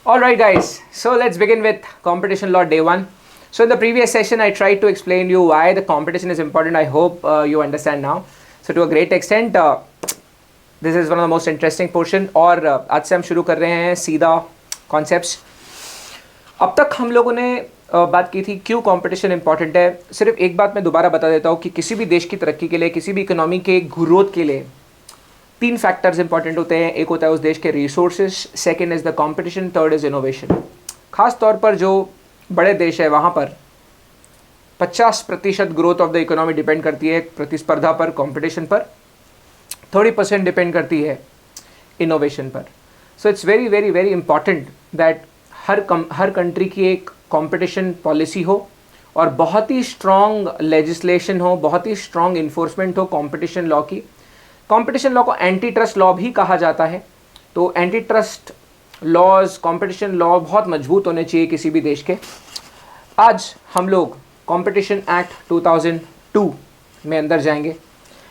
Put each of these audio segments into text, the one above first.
Alright guys, so let's begin with competition law day 1. So in the previous session I tried to explain you why the competition is important. I hope you understand now. So to a great extent this is one of the most interesting portion और आज से हम शुरू कर रहे हैं सीधा concepts. अब तक हम लोगों ने बात की थी क्यों कंपटीशन इंपॉर्टेंट है. सिर्फ एक बात मैं दोबारा बता देता हूँ कि किसी भी देश की तरक्की के लिए, किसी भी इकोनॉमी के ग्रोथ के लिए 3 फैक्टर्स इंपॉर्टेंट होते हैं. एक होता है उस देश के resources, second is the competition, third is innovation. खास तौर पर जो बड़े देश है वहाँ पर 50% growth of the economy depend करती है प्रतिस्पर्धा पर, कंपटीशन पर. 30% डिपेंड करती है इनोवेशन पर. So it's very very very important that her country की एक कंपटीशन पॉलिसी हो और बहुत ही स्ट्रॉन्ग लेजिस्लेशन हो, बहुत ही स्ट्रॉन्ग इन्फोर्समेंट हो कंपटीशन लॉ की. कंपटीशन लॉ को एंटी ट्रस्ट लॉ भी कहा जाता है. तो anti trust laws, competition law बहुत मजबूत होने चाहिए किसी भी देश के. आज हम लोग कंपटीशन एक्ट 2002 में अंदर जाएंगे.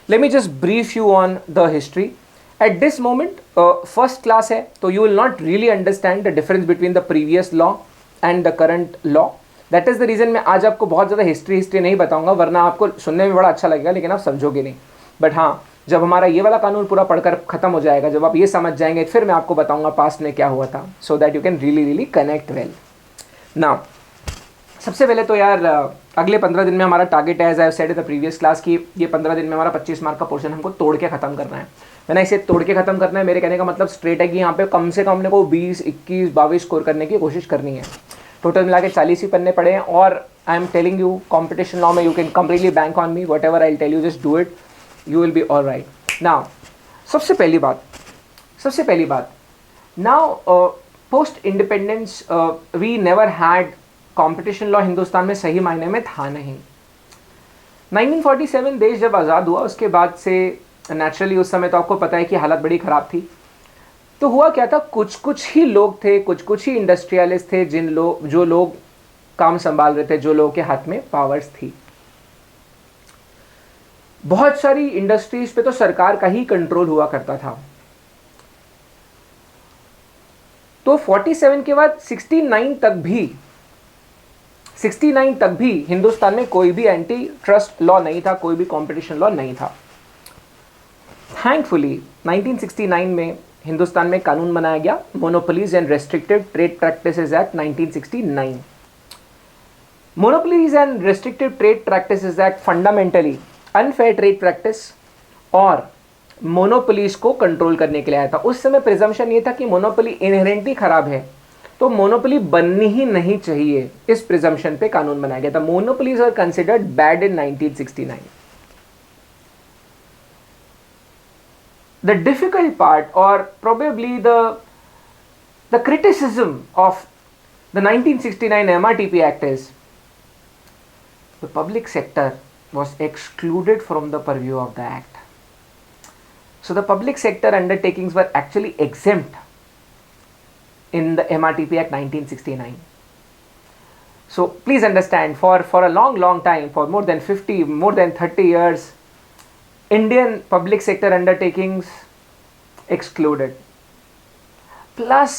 Let me just brief you on the history. At this moment first class है तो you will not really understand the difference between the previous law and the current law. That is the reason मैं आज आपको बहुत ज़्यादा history नहीं बताऊंगा, वरना आपको सुनने में बड़ा अच्छा लगेगा लेकिन आप समझोगे नहीं. बट हाँ, जब हमारा ये वाला कानून पूरा पढ़कर ख़त्म हो जाएगा, जब आप ये समझ जाएंगे, फिर मैं आपको बताऊंगा पास्ट में क्या हुआ था, so that you can really connect well. Now सबसे पहले तो यार अगले 15 दिन में हमारा टारगेट है, as I said in the previous class, की ये 15 दिन में हमारा 25 मार्क का पोर्शन हमको तोड़ के ख़त्म करना है. मैंने इसे तोड़ के ख़त्म करना है, मेरे कहने का मतलब स्ट्रेट है कि यहाँ पे कम से कम हमने को 20, 21, 22 स्कोर करने की कोशिश करनी है. टोटल मिला के 40 ही पन्ने पड़े हैं. और I am telling you competition law में you can completely bank on me, whatever I tell you, just do it, you will be all right. Now सबसे पहली बात, now post independence we never had competition law. Hindustan में सही मायने में था नहीं. 1947 देश जब आज़ाद हुआ उसके बाद से नेचुरली उस समय तो आपको पता है कि हालत बड़ी ख़राब थी. तो हुआ क्या था, कुछ ही लोग थे, कुछ ही इंडस्ट्रियलिस्ट थे जो लोग काम संभाल रहे थे, जो लोगों के हाथ में पावर्स थी. बहुत सारी इंडस्ट्रीज पे तो सरकार का ही कंट्रोल हुआ करता था. तो 47 के बाद 69 तक भी हिंदुस्तान में कोई भी एंटी ट्रस्ट लॉ नहीं था, कोई भी कंपटीशन लॉ नहीं था. थैंकफुली 1969 में हिंदुस्तान में कानून बनाया गया, monopolies and restrictive trade practices act 1969. Monopolies and restrictive trade practices act fundamentally unfair trade practice और मोनोपोलीज को कंट्रोल करने के लिए आया था. उस समय प्रिजम्पशन ये था कि मोनोपोली इनहेरेंटली खराब है, तो मोनोपोली बननी ही नहीं चाहिए. इस प्रिजम्पशन पे कानून बनाया गया था. Monopolies are considered bad in 1969. The difficult part, or probably the criticism of the 1969 MRTP Act is the public sector was excluded from the purview of the act. So the public sector undertakings were actually exempt in the MRTP Act 1969. So please understand, for a long time, for more than 30 years, Indian public sector undertakings excluded. Plus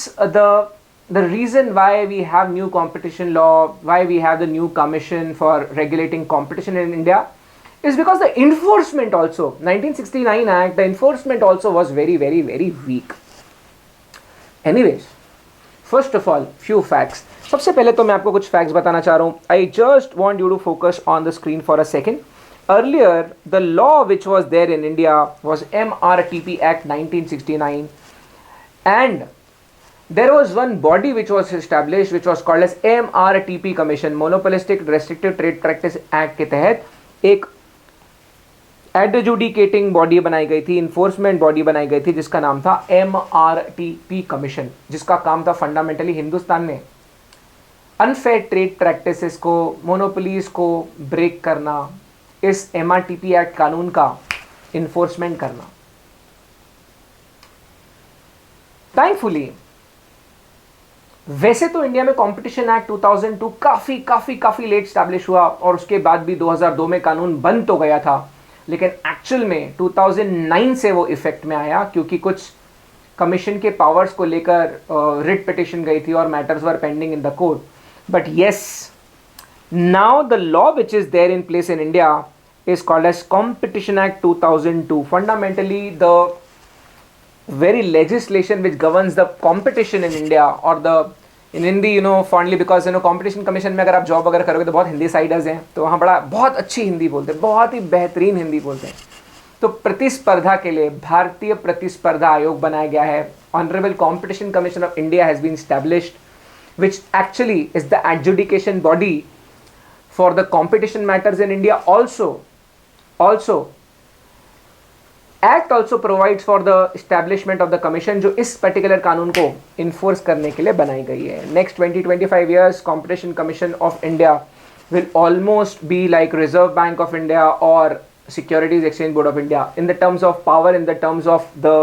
the reason why we have new competition law, why we have the new commission for regulating competition in India, is because the enforcement also, 1969 Act, the enforcement also was very weak. Anyways, first of all, few facts. सबसे पहले तो मैं आपको कुछ facts बताना चाह रहा हूँ. I just want you to focus on the screen for a second. Earlier, the law which was there in India was MRTP Act 1969, and there was one body which was established which was called as MRTP Commission, Monopolistic Restrictive Trade Practice Act के तहत एक adjudicating body बनाई गई थी, enforcement body बनाई गई थी, जिसका नाम था MRTP कमीशन, जिसका काम था फंडामेंटली हिंदुस्तान में अनफेयर ट्रेड प्रैक्टिसेस को, मोनोपोलीज को ब्रेक करना, इस MRTP एक्ट कानून का इन्फोर्समेंट करना. थैंकफुली वैसे तो इंडिया में कंपटीशन एक्ट 2002 काफी लेट स्टैब्लिश हुआ और उसके बाद भी 2002 में कानून बन तो गया था, लेकिन एक्चुअल में 2009 से वो इफेक्ट में आया, क्योंकि कुछ कमीशन के पावर्स को लेकर रिट पिटिशन गई थी और matters were pending in the court. But yes, now the law which is there in place in India is called as Competition Act 2002. Fundamentally the very legislation which governs the competition in India, or the in Hindi, you know, fondly, because you know competition commission में अगर आप job वगैरह करोगे तो बहुत Hindi siders हैं, तो वहाँ बड़ा बहुत अच्छी हिंदी बोलते हैं, बहुत ही बेहतरीन हिंदी बोलते हैं. तो प्रतिस्पर्धा के लिए भारतीय प्रतिस्पर्धा आयोग बनाया गया है. Honourable competition commission of India has been established which actually is the adjudication body for the competition matters in India. Also act also provides for the establishment of the commission, जो इस particular कानून को enforce करने के लिए बनाई गई है. Next 20-25 years competition commission of India will almost be like Reserve Bank of India or Securities Exchange Board of India in the terms of power, in the terms of the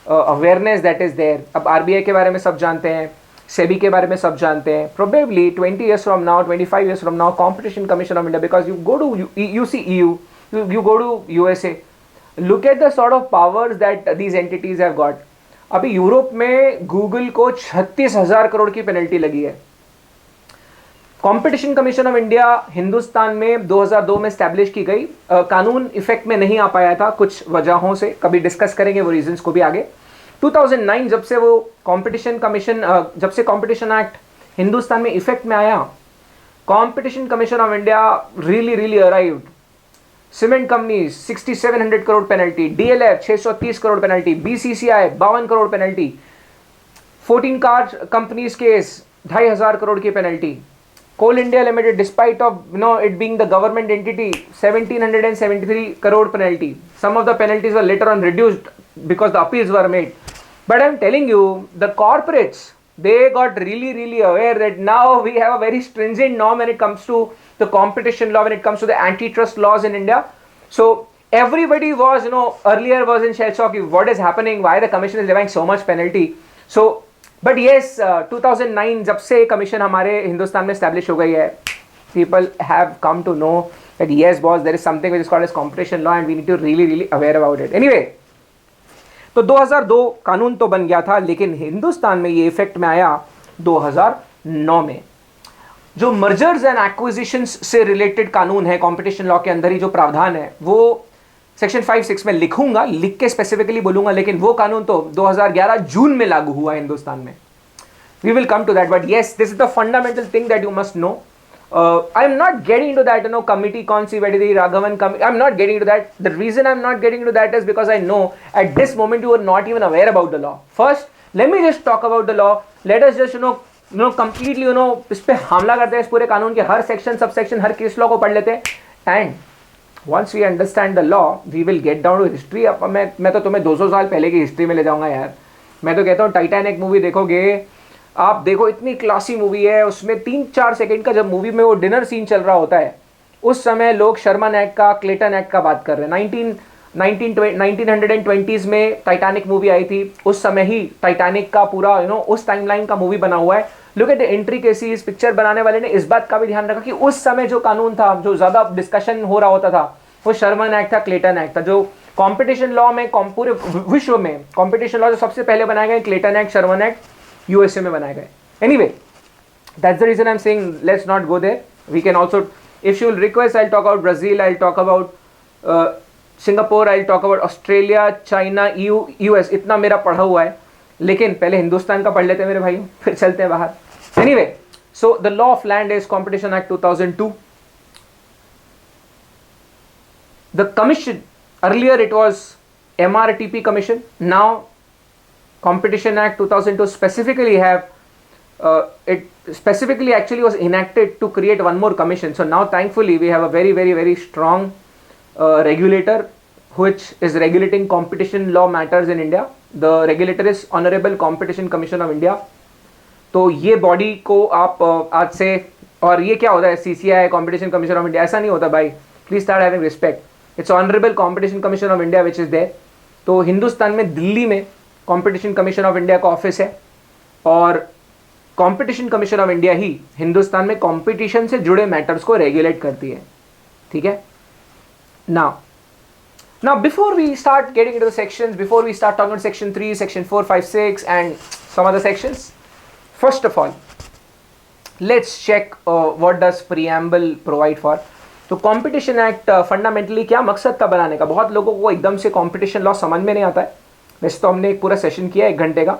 awareness that is there. अब RBI के बारे में सब जानते हैं, सेबी के बारे में सब जानते हैं. Probably 20 years from now, 25 years from now, Competition Commission of India, because you go to you see EU, you go to USA, look at the sort of powers that these entities have got. अभी Europe में Google को 36,000 करोड़ की penalty लगी है. Competition commission of India Hindustan में 2002 में establish की गई. कानून इफेक्ट में नहीं आ पाया था कुछ वजहों से, कभी डिस्कस करेंगे वो रीजंस को भी आगे. 2009 जब से वो कंपटीशन कमीशन, जब से कंपटीशन एक्ट हिंदुस्तान में इफेक्ट में आया, Competition commission of India really arrived. Cement companies 6700 crore penalty, DLF 630 crore penalty, BCCI 52 crore penalty, 14 car companies case 2500 crore की penalty. Coal India Limited, despite of it being the government entity, 1773 crore penalty. Some of the penalties were later on reduced because the appeals were made. But I'm telling you, the corporates, they got really aware that now we have a very stringent norm when it comes to the competition law, when it comes to the antitrust laws in India. So everybody was, earlier was in shell shock. What is happening? Why the commission is levying so much penalty? So, but yes, 2009 जब से commission हमारे हिंदुस्तान में establish हो गई है, people have come to know that yes boss, there is something which is called as competition law and we need to really aware about it. Anyway, तो 2002 कानून तो बन गया था, लेकिन हिंदुस्तान में ये इफेक्ट में आया 2009 में. जो मर्जर्स एंड एक्विजिशंस से रिलेटेड कानून है कंपटीशन लॉ के अंदर ही जो प्रावधान है, वो सेक्शन 5-6 में लिखूंगा, लिख के स्पेसिफिकली बोलूंगा, लेकिन वो कानून तो 2011 जून में लागू हुआ हिंदुस्तान में. We will come to that, but yes, this is the fundamental thing that you must know. I am not getting into that, committee कौन सी बैठी थी, Raghavan committee. I am not getting into that. The reason I am not getting into that is because I know at this moment you are not even aware about the law. First, let me just talk about the law. Let us just completely इस पे हमला करते हैं, इस पूरे कानून के हर section, sub section, हर case law को पढ़ लेते हैं. And once we understand the law, we will get down to history. अब मैं तो तुम्हें 200 साल पहले की हिस्ट्री में ले जाऊंगा यार. मैं तो कहता हूँ टाइटैनिक मूवी देखोगे आप, देखो इतनी क्लासी मूवी है, उसमें 3-4 सेकंड का जब मूवी में वो डिनर सीन चल रहा होता है, उस समय लोग शर्मन एक्ट का, क्लेटन एक्ट का बात कर रहे हैं. 1920s में टाइटैनिक मूवी आई थी, उस समय ही टाइटैनिक का पूरा उस टाइमलाइन का मूवी बना हुआ है. Look at the intricacies. Picture बनाने वाले ने इस बात का भी ध्यान रखा कि उस समय जो कानून था, जो ज़्यादा डिस्कशन हो रहा होता था, वो शर्मन एक्ट था, क्लेटन एक्ट था. जो कॉम्पिटिशन लॉ में, पूरे विश्व में कॉम्पिटिशन लॉ जो सबसे पहले बनाए गए, Clayton act, Sherman act, USA में बनाए गए. Anyway, that's the reason I am saying let's not go there. We can also, if you will request, I will talk about Brazil, I will talk about Singapore, I will talk about Australia, China, US. इतना मेरा पढ़ा हुआ है, लेकिन पहले हिंदुस्तान का पढ़ लेते हैं मेरे भाई, फिर चलते हैं बाहर. Anyway, so the law of land is competition act 2002. The commission, earlier it was MRTP commission, now Competition Act 2002 specifically it specifically actually was enacted to create one more commission. So now thankfully we have a very strong regulator which is regulating competition law matters in India. The regulator is Honorable Competition Commission of India. तो ये body को आप आज से, और ये क्या होता है, CCI, Competition Commission of India, ऐसा नहीं होता भाई. Please start having respect. It's honourable competition commission of India which is there. तो हिंदुस्तान में दिल्ली में कॉम्पिटिशन कमीशन ऑफ इंडिया का ऑफिस है, और कॉम्पिटिशन कमीशन ऑफ इंडिया ही हिंदुस्तान में कॉम्पिटिशन से जुड़े मैटर्स को रेगुलेट करती है. ठीक है. Now Now, before we start getting into the sections, before we start talking about section 3, section 4, 5, 6 and some other sections, first of all, let's check what does preamble provide for. तो competition act fundamentally क्या मकसद था बनाने का? बहुत लोगों को एकदम से कंपटीशन लॉ समझ में नहीं आता है. वैसे तो हमने एक पूरा सेशन किया 1 घंटे का.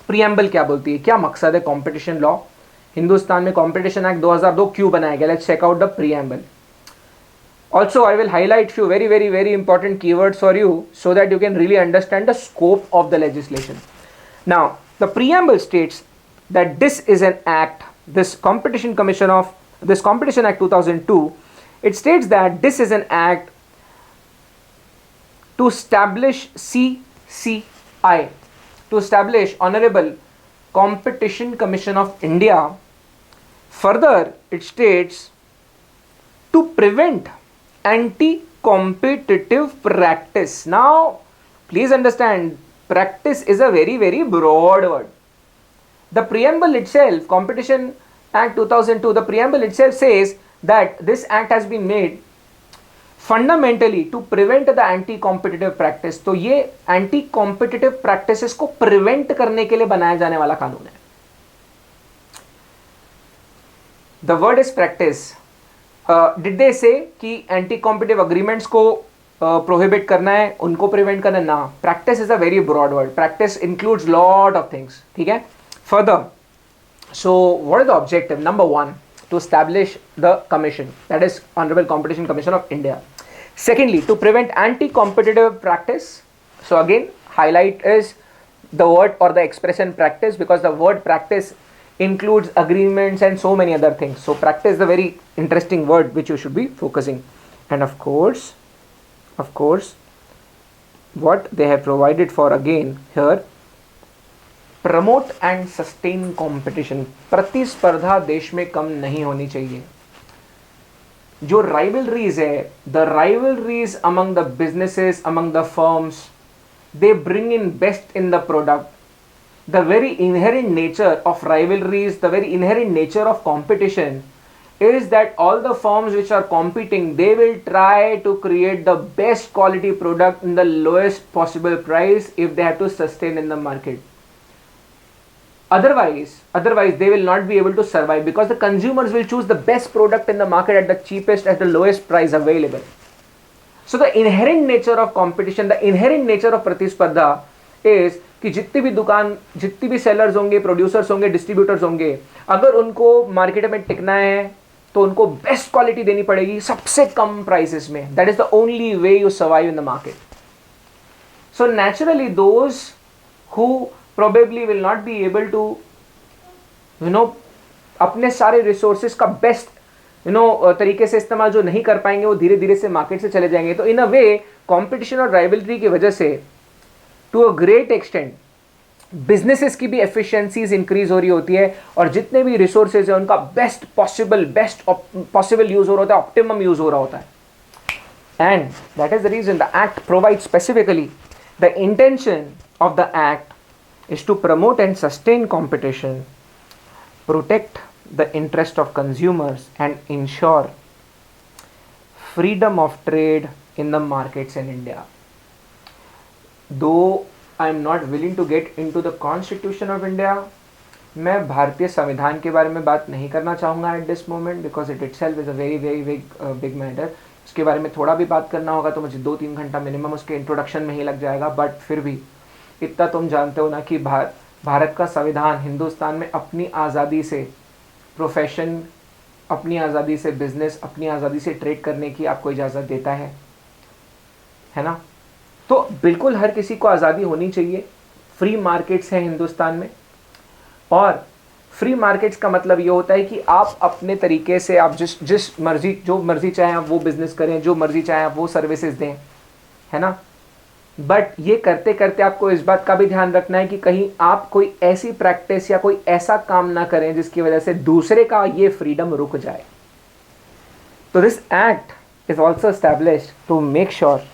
प्रीएम्बल क्या बोलती है, क्या मकसद है कंपटीशन लॉ? हिंदुस्तान में कंपटीशन एक्ट 2002 क्यों बनाया गया? Let's check out the preamble. Also, I will highlight few very important keywords for you so that you can really understand the scope of the legislation. Now, the preamble states that this is an act, this Competition Act 2002, it states that this is an act to establish CCI, to establish Honorable Competition Commission of India. Further, it states to prevent anti-competitive practice. Now, please understand, practice is a very broad word. The preamble itself, Competition Act 2002, the preamble itself says that this act has been made fundamentally to prevent the anti-competitive practice. तो ये anti-competitive practices को prevent करने के लिए बनाया जाने वाला कानून है. The word is practice. Did they say कि anti-competitive agreements को prohibit करना है, उनको prevent करना है? ना. Practice is a very broad word. Practice includes lot of things. ठीक है? Further, so what is the objective? Number 1, to establish the commission, that is Honorable Competition Commission of India. Secondly, to prevent anti-competitive practice. So again, highlight is the word or the expression practice, because the word practice includes agreements and so many other things. So practice is a very interesting word which you should be focusing. And of course, what they have provided for again here, promote and sustain competition. प्रतिस्पर्धा देश में कम नहीं होनी चाहिए. जो rivalries है, the rivalries among the businesses, among the firms, they bring in best in the product. The very inherent nature of rivalries, the very inherent nature of competition is that all the firms which are competing, they will try to create the best quality product in the lowest possible price if they have to sustain in the market. Otherwise they will not be able to survive, because the consumers will choose the best product in the market at the cheapest, at the lowest price available. So the inherent nature of competition, the inherent nature of प्रतिस्पर्धा is कि जितनी भी दुकान, जितनी भी sellers होंगे, producers होंगे, distributors होंगे, अगर उनको मार्केट में टिकना है तो उनको बेस्ट क्वालिटी देनी पड़ेगी सबसे कम प्राइसेस में. That is the only way you survive in the market. So naturally those who probably will not be able to अपने सारे रिसोर्सेज का बेस्ट तरीके से इस्तेमाल जो नहीं कर पाएंगे, वो धीरे धीरे से मार्केट से चले जाएंगे. तो इन अ वे कॉम्पिटिशन और राइवलरी की वजह से to a great extent businesses की भी एफिशिएंसीज इंक्रीज हो रही होती है, और जितने भी रिसोर्सेज है उनका बेस्ट पॉसिबल यूज हो रहा होता है, ऑप्टिमम यूज हो रहा होता है. And that is the reason the act provide specifically the intention of the act is to promote and sustain competition, protect the interest of consumers and ensure freedom of trade in the markets in India. Though I am not willing to get into the Constitution of India, मैं भारतीय संविधान के बारे में बात नहीं करना चाहूँगा at this moment, because it itself is a very big matter. उसके बारे में थोड़ा भी बात करना होगा तो मुझे 2-3 घंटा मिनिमम उसके इंट्रोडक्शन में ही लग जाएगा. बट फिर भी इतना तुम जानते हो ना कि भारत का संविधान हिंदुस्तान में अपनी आज़ादी से प्रोफेशन, अपनी आज़ादी से बिजनेस, अपनी आज़ादी से ट्रेड करने की आपको इजाज़त देता है ना. तो बिल्कुल हर किसी को आज़ादी होनी चाहिए. फ्री मार्केट्स हैं हिंदुस्तान में, और फ्री मार्केट्स का मतलब ये होता है कि आप अपने तरीके से आप जिस मर्जी, जो मर्जी चाहें आप वो बिज़नेस करें, जो मर्जी चाहें आप वो सर्विसेज दें, है ना. बट ये करते करते आपको इस बात का भी ध्यान रखना है कि कहीं आप कोई ऐसी प्रैक्टिस या कोई ऐसा काम ना करें जिसकी वजह से दूसरे का ये फ्रीडम रुक जाए. तो this act is also established to make sure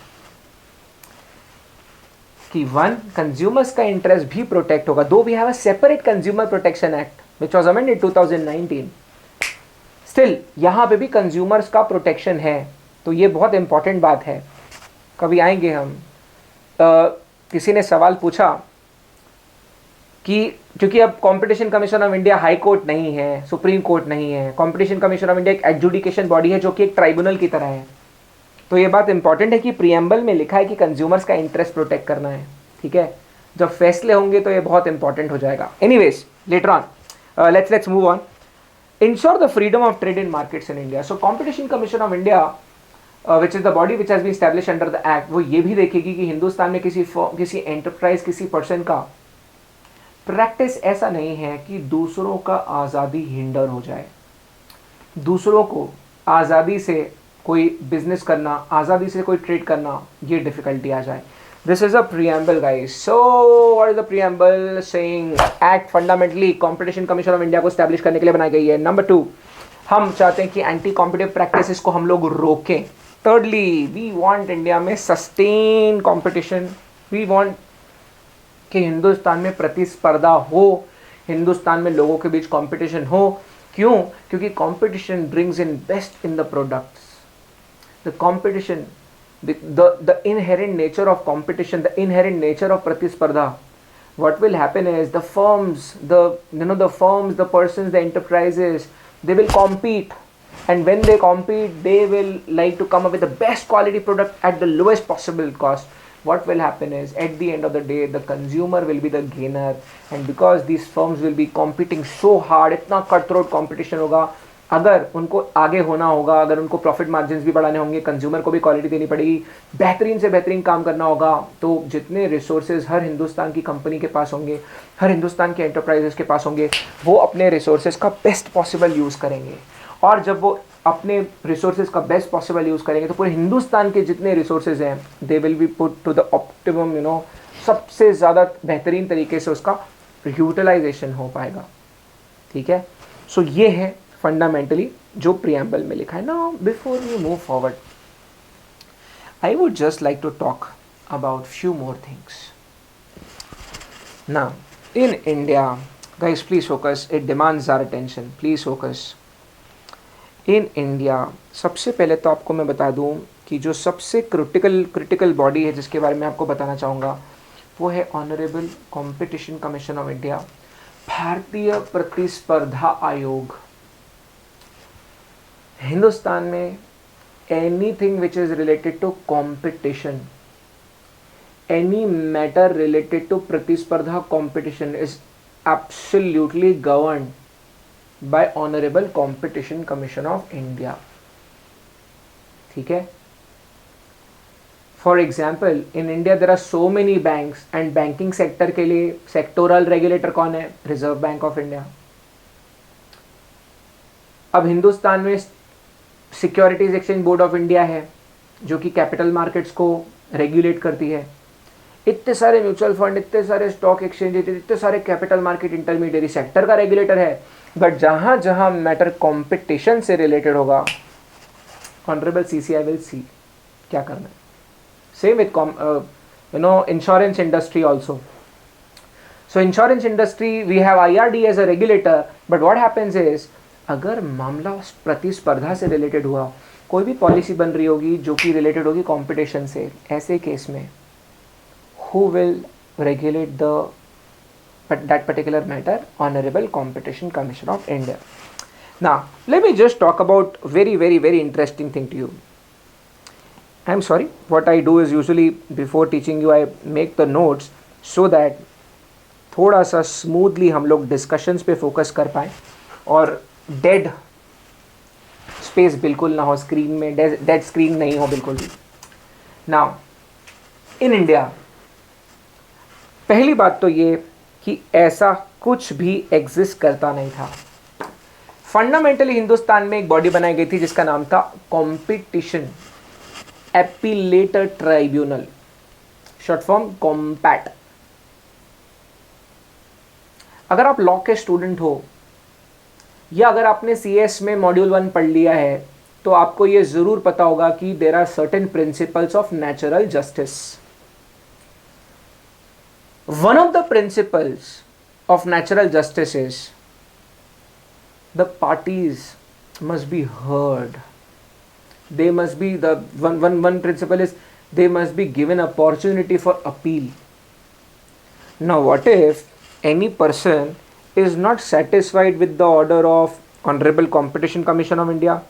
कि वन, कंज्यूमर्स का इंटरेस्ट भी प्रोटेक्ट होगा. Though we have a separate consumer protection act which was amended 2019, still यहाँ पे भी कंज्यूमर्स का प्रोटेक्शन है. तो ये बहुत इंपॉर्टेंट बात है. कभी आएंगे हम। किसी ने सवाल पूछा कि क्योंकि अब competition commission of India high court नहीं है, सुप्रीम कोर्ट नहीं है, कंपटीशन कमीशन ऑफ इंडिया एक एडजुडिकेशन बॉडी है जो कि एक ट्राइब्यूनल की तरह है। तो ये बात इंपॉर्टेंट है कि प्रियम्बल में लिखा है कि कंज्यूमर्स का इंटरेस्ट प्रोटेक्ट करना है, ठीक है। जब फैसले होंगे तो ये बहुत इंपॉर्टेंट हो जाएगा। Anyways later on let's move on. Ensure the freedom of trade in markets in India. So competition commission of India which is the body which has been establish under the act, वो ये भी देखेगी कि हिंदुस्तान में किसी enterprise, किसी person का practice ऐसा नहीं है कि दूसरों का आज़ादी हिंडर हो जाए, दूसरों को आज़ादी से कोई बिजनेस करना, आज़ादी से कोई ट्रेड करना, ये डिफिकल्टी आ जाए। This is a preamble guys. So what is the preamble saying? Act fundamentally competition commission of India को स्टैब्लिश करने के लिए बनाई गई है। नंबर 2, हम चाहते हैं कि एंटी कॉम्पिटिटिव प्रैक्टिसेस को हम लोग रोकें। thirdly, वी वांट इंडिया में सस्टेन कंपटीशन। वी वांट कि हिंदुस्तान में प्रतिस्पर्धा हो, हिंदुस्तान में लोगों के बीच कंपटीशन हो। क्यों? क्योंकि competition brings in best in the products. The competition, the inherent nature of competition, the inherent nature of प्रतिस्पर्धा, what will happen is the firms, the persons, the enterprises, they will compete, and when they compete they will like to come up with the best quality product at the lowest possible cost. What will happen is at the end of the day the consumer will be the gainer, and because these firms will be competing so hard, इतना cutthroat competition होगा, अगर उनको आगे होना होगा, अगर उनको profit margin भी बढ़ाने होंगे, कंज्यूमर को भी क्वालिटी देनी पड़ेगी, बेहतरीन से बेहतरीन काम करना होगा, तो जितने रिसोर्सेज हर हिंदुस्तान की कंपनी के पास होंगे, हर हिंदुस्तान के एंटरप्राइजेस के पास होंगे, वो अपने रिसोर्सेज का बेस्ट पॉसिबल यूज़ करेंगे। और जब वो अपने रिसोर्सेज का बेस्ट पॉसिबल यूज़ करेंगे तो पूरे हिंदुस्तान के जितने रिसोर्सेज हैं they will be put to the optimum, सबसे ज़्यादा बेहतरीन तरीके से उसका यूटिलाइजेशन हो पाएगा, ठीक है। सो ये है फंडामेंटली जो प्रियम्बल में लिखा है। Now before we move forward, I would just like to talk about few more things. Now in India, guys please focus, it demands our attention, please focus. In India सबसे पहले तो आपको मैं बता दूं कि जो सबसे क्रिटिकल बॉडी है जिसके बारे में आपको बताना चाहूँगा वो है honourable competition commission of India, भारतीय प्रतिस्पर्धा आयोग। हिंदुस्तान में anything which is related to competition, any matter related to प्रतिस्पर्धा competition is absolutely governed by Honorable Competition Commission of India, ठीक है। For example in India there are so many banks, and banking sector के लिए sectoral regulator कौन है? Reserve Bank of India. अब हिंदुस्तान में Securities Exchange Board of India है जो कि कैपिटल मार्केट्स को रेगुलेट करती है। इतने सारे म्यूचुअल फंड, इतने सारे स्टॉक एक्सचेंज, इतने सारे कैपिटल मार्केट इंटरमीडियरी सेक्टर का रेगुलेटर है, बट जहां जहां मैटर कंपटीशन से रिलेटेड होगा ऑनरेबल सीसीआई विल सी क्या करना है। Same with insurance industry also. So insurance industry we have IRD as a regulator, but what happens is अगर मामला प्रतिस्पर्धा से रिलेटेड हुआ, कोई भी पॉलिसी बन रही होगी जो कि रिलेटेड होगी कंपटीशन से, ऐसे केस में who will regulate that particular matter? Honorable Competition Commission of India. Now let me just talk about very interesting thing to you. I'm sorry, what I do is usually before teaching you I make the notes so that थोड़ा सा smoothly हम लोग discussions पे focus कर पाएँ और dead space बिल्कुल ना हो स्क्रीन में, डेड स्क्रीन नहीं हो बिल्कुल भी। नाउ इन इंडिया पहली बात तो ये कि ऐसा कुछ भी एग्जिस्ट करता नहीं था। फंडामेंटली हिंदुस्तान में एक बॉडी बनाई गई थी जिसका नाम था कंपटीशन एपीलेटर ट्राइब्यूनल, शॉर्ट फॉर्म कॉम्पैट। अगर आप लॉ के स्टूडेंट हो या अगर आपने CS में मॉड्यूल 1 पढ़ लिया है तो आपको ये जरूर पता होगा कि there are certain principles of natural justice. One of the principles of natural justice is the parties must be heard. They must be one principle is they must be given opportunity for appeal. Now what if any person is not satisfied with the order of Honorable Competition Commission of India?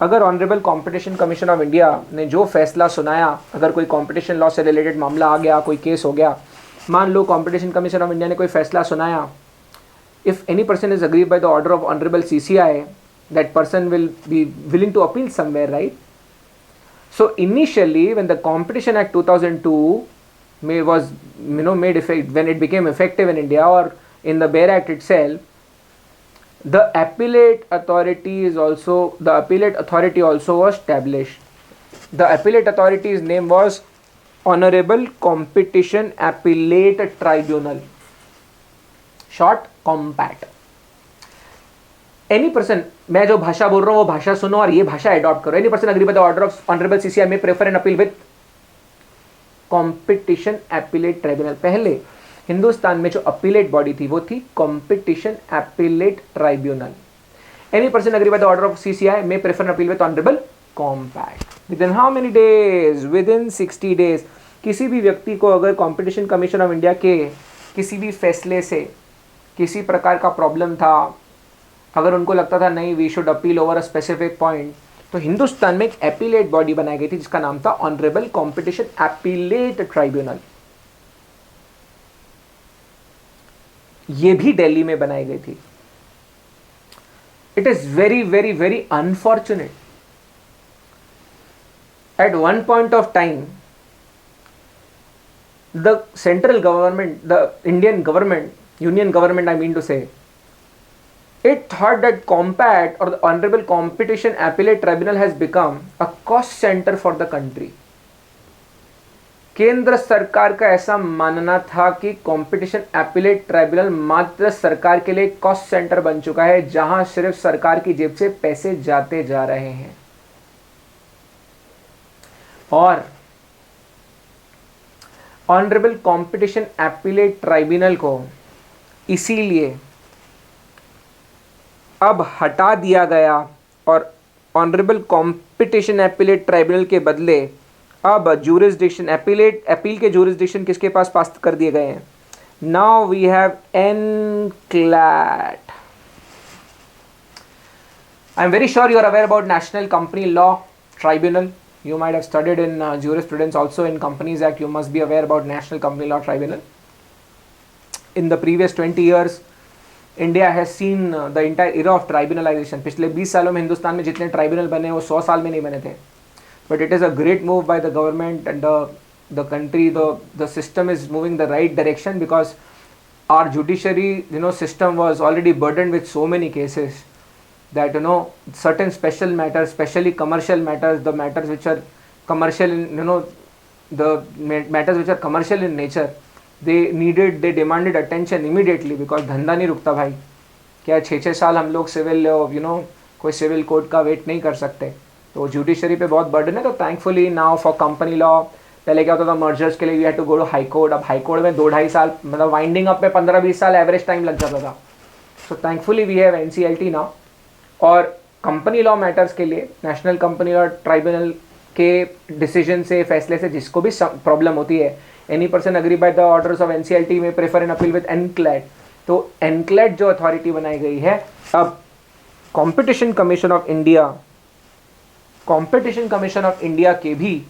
अगर honourable competition commission of India ने जो फैसला सुनाया, अगर कोई competition law से related मामला आ गया, कोई केस हो गया, मान लो कॉम्पिटिशन कमीशन ऑफ इंडिया ने कोई फैसला सुनाया, if any person is agreed bye the order of honourable CCI, that person will be willing to appeal somewhere, right? So initially when the Competition Act 2002 was made effect, when it became effective in India, or in the Bare Act itself, the appellate authority also was established. The appellate authority's name was Honorable Competition Appellate Tribunal, short COMPAT. Any person, मैं जो भाषा बोल रहा हूँ वो भाषा सुनो और ये भाषा अडॉप्ट करो. Any person agree by the order of honourable CCI में prefer and appeal with competition appellate tribunal. पहले हिंदुस्तान में जो अपीलेट बॉडी थी वो थी competition appellate tribunal. Any person agree by the order of CCI में prefer and appeal with honourable compact. With in how many days? With in 60 days. किसी भी व्यक्ति को अगर कॉम्पिटिशन कमीशन ऑफ इंडिया के किसी भी फैसले से किसी प्रकार का प्रॉब्लम था, अगर उनको लगता था नहीं we should appeal over a specific point, तो हिंदुस्तान में एक एपिलेट बॉडी बनाई गई थी जिसका नाम था ऑनरेबल कॉम्पिटिशन एपिलेट ट्राइब्यूनल. ये भी दिल्ली में बनाई गई थी. It is very very very unfortunate. At one point of time the central government, the Indian government, union government I mean to say, it thought that COMPAT or the Honorable Competition Appellate Tribunal has become a cost center for the country. केंद्र सरकार का ऐसा मानना था कि competition appellate tribunal मात्र सरकार के लिए कॉस्ट सेंटर बन चुका है, जहां सिर्फ सरकार की जेब से पैसे जाते जा रहे हैं. और ऑनरेबल कंपटीशन एपिलेट ट्राइब्यूनल को इसीलिए अब हटा दिया गया और ऑनरेबल कॉम्पिटिशन एपिलेट ट्राइब्यूनल के बदले अब ज्यूरिसडिक्शन अपील के ज्यूरिसडिक्शन किसके पास कर दिए गए हैं? Now we have NCLAT. I am very sure you are aware about national company law tribunal. You might have studied in jurisprudence also in Companies Act. You must be aware about National Company Law Tribunal. In the previous 20 years, India has seen the entire era of tribunalization. पिछले 20 सालों में हिंदुस्तान में जितने tribunal बने वो 100 साल में नहीं बने थे. But it is a great move by the government and the country. The system is moving the right direction because our judiciary system was already burdened with so many cases that certain special matters, especially commercial matters, the matters which are commercial in the matters which are commercial in nature, they demanded attention immediately because धंधा नहीं रुकता भाई. क्या 6-6 साल हम लोग civil कोई civil court का वेट नहीं कर सकते, तो जुडिशरी पे बहुत बर्डन है. तो thankfully now for company law, पहले क्या होता था मर्जर्स के लिए we had to go to high court. अब हाई कोर्ट में 2-2.5 साल, मतलब वाइंडिंग अप में 15-20 साल एवरेज टाइम लग जाता था. So thankfully we have NCLT now. और कंपनी लॉ मैटर्स के लिए नेशनल कंपनी लॉ ट्राइब्यूनल के डिसीजन से, फैसले से जिसको भी प्रॉब्लम होती है, any person agree by the orders of NCLT में prefer and appeal with NCLAT. तो NCLAT जो अथॉरिटी बनाई गई है, अब कंपटीशन कमीशन ऑफ इंडिया के भी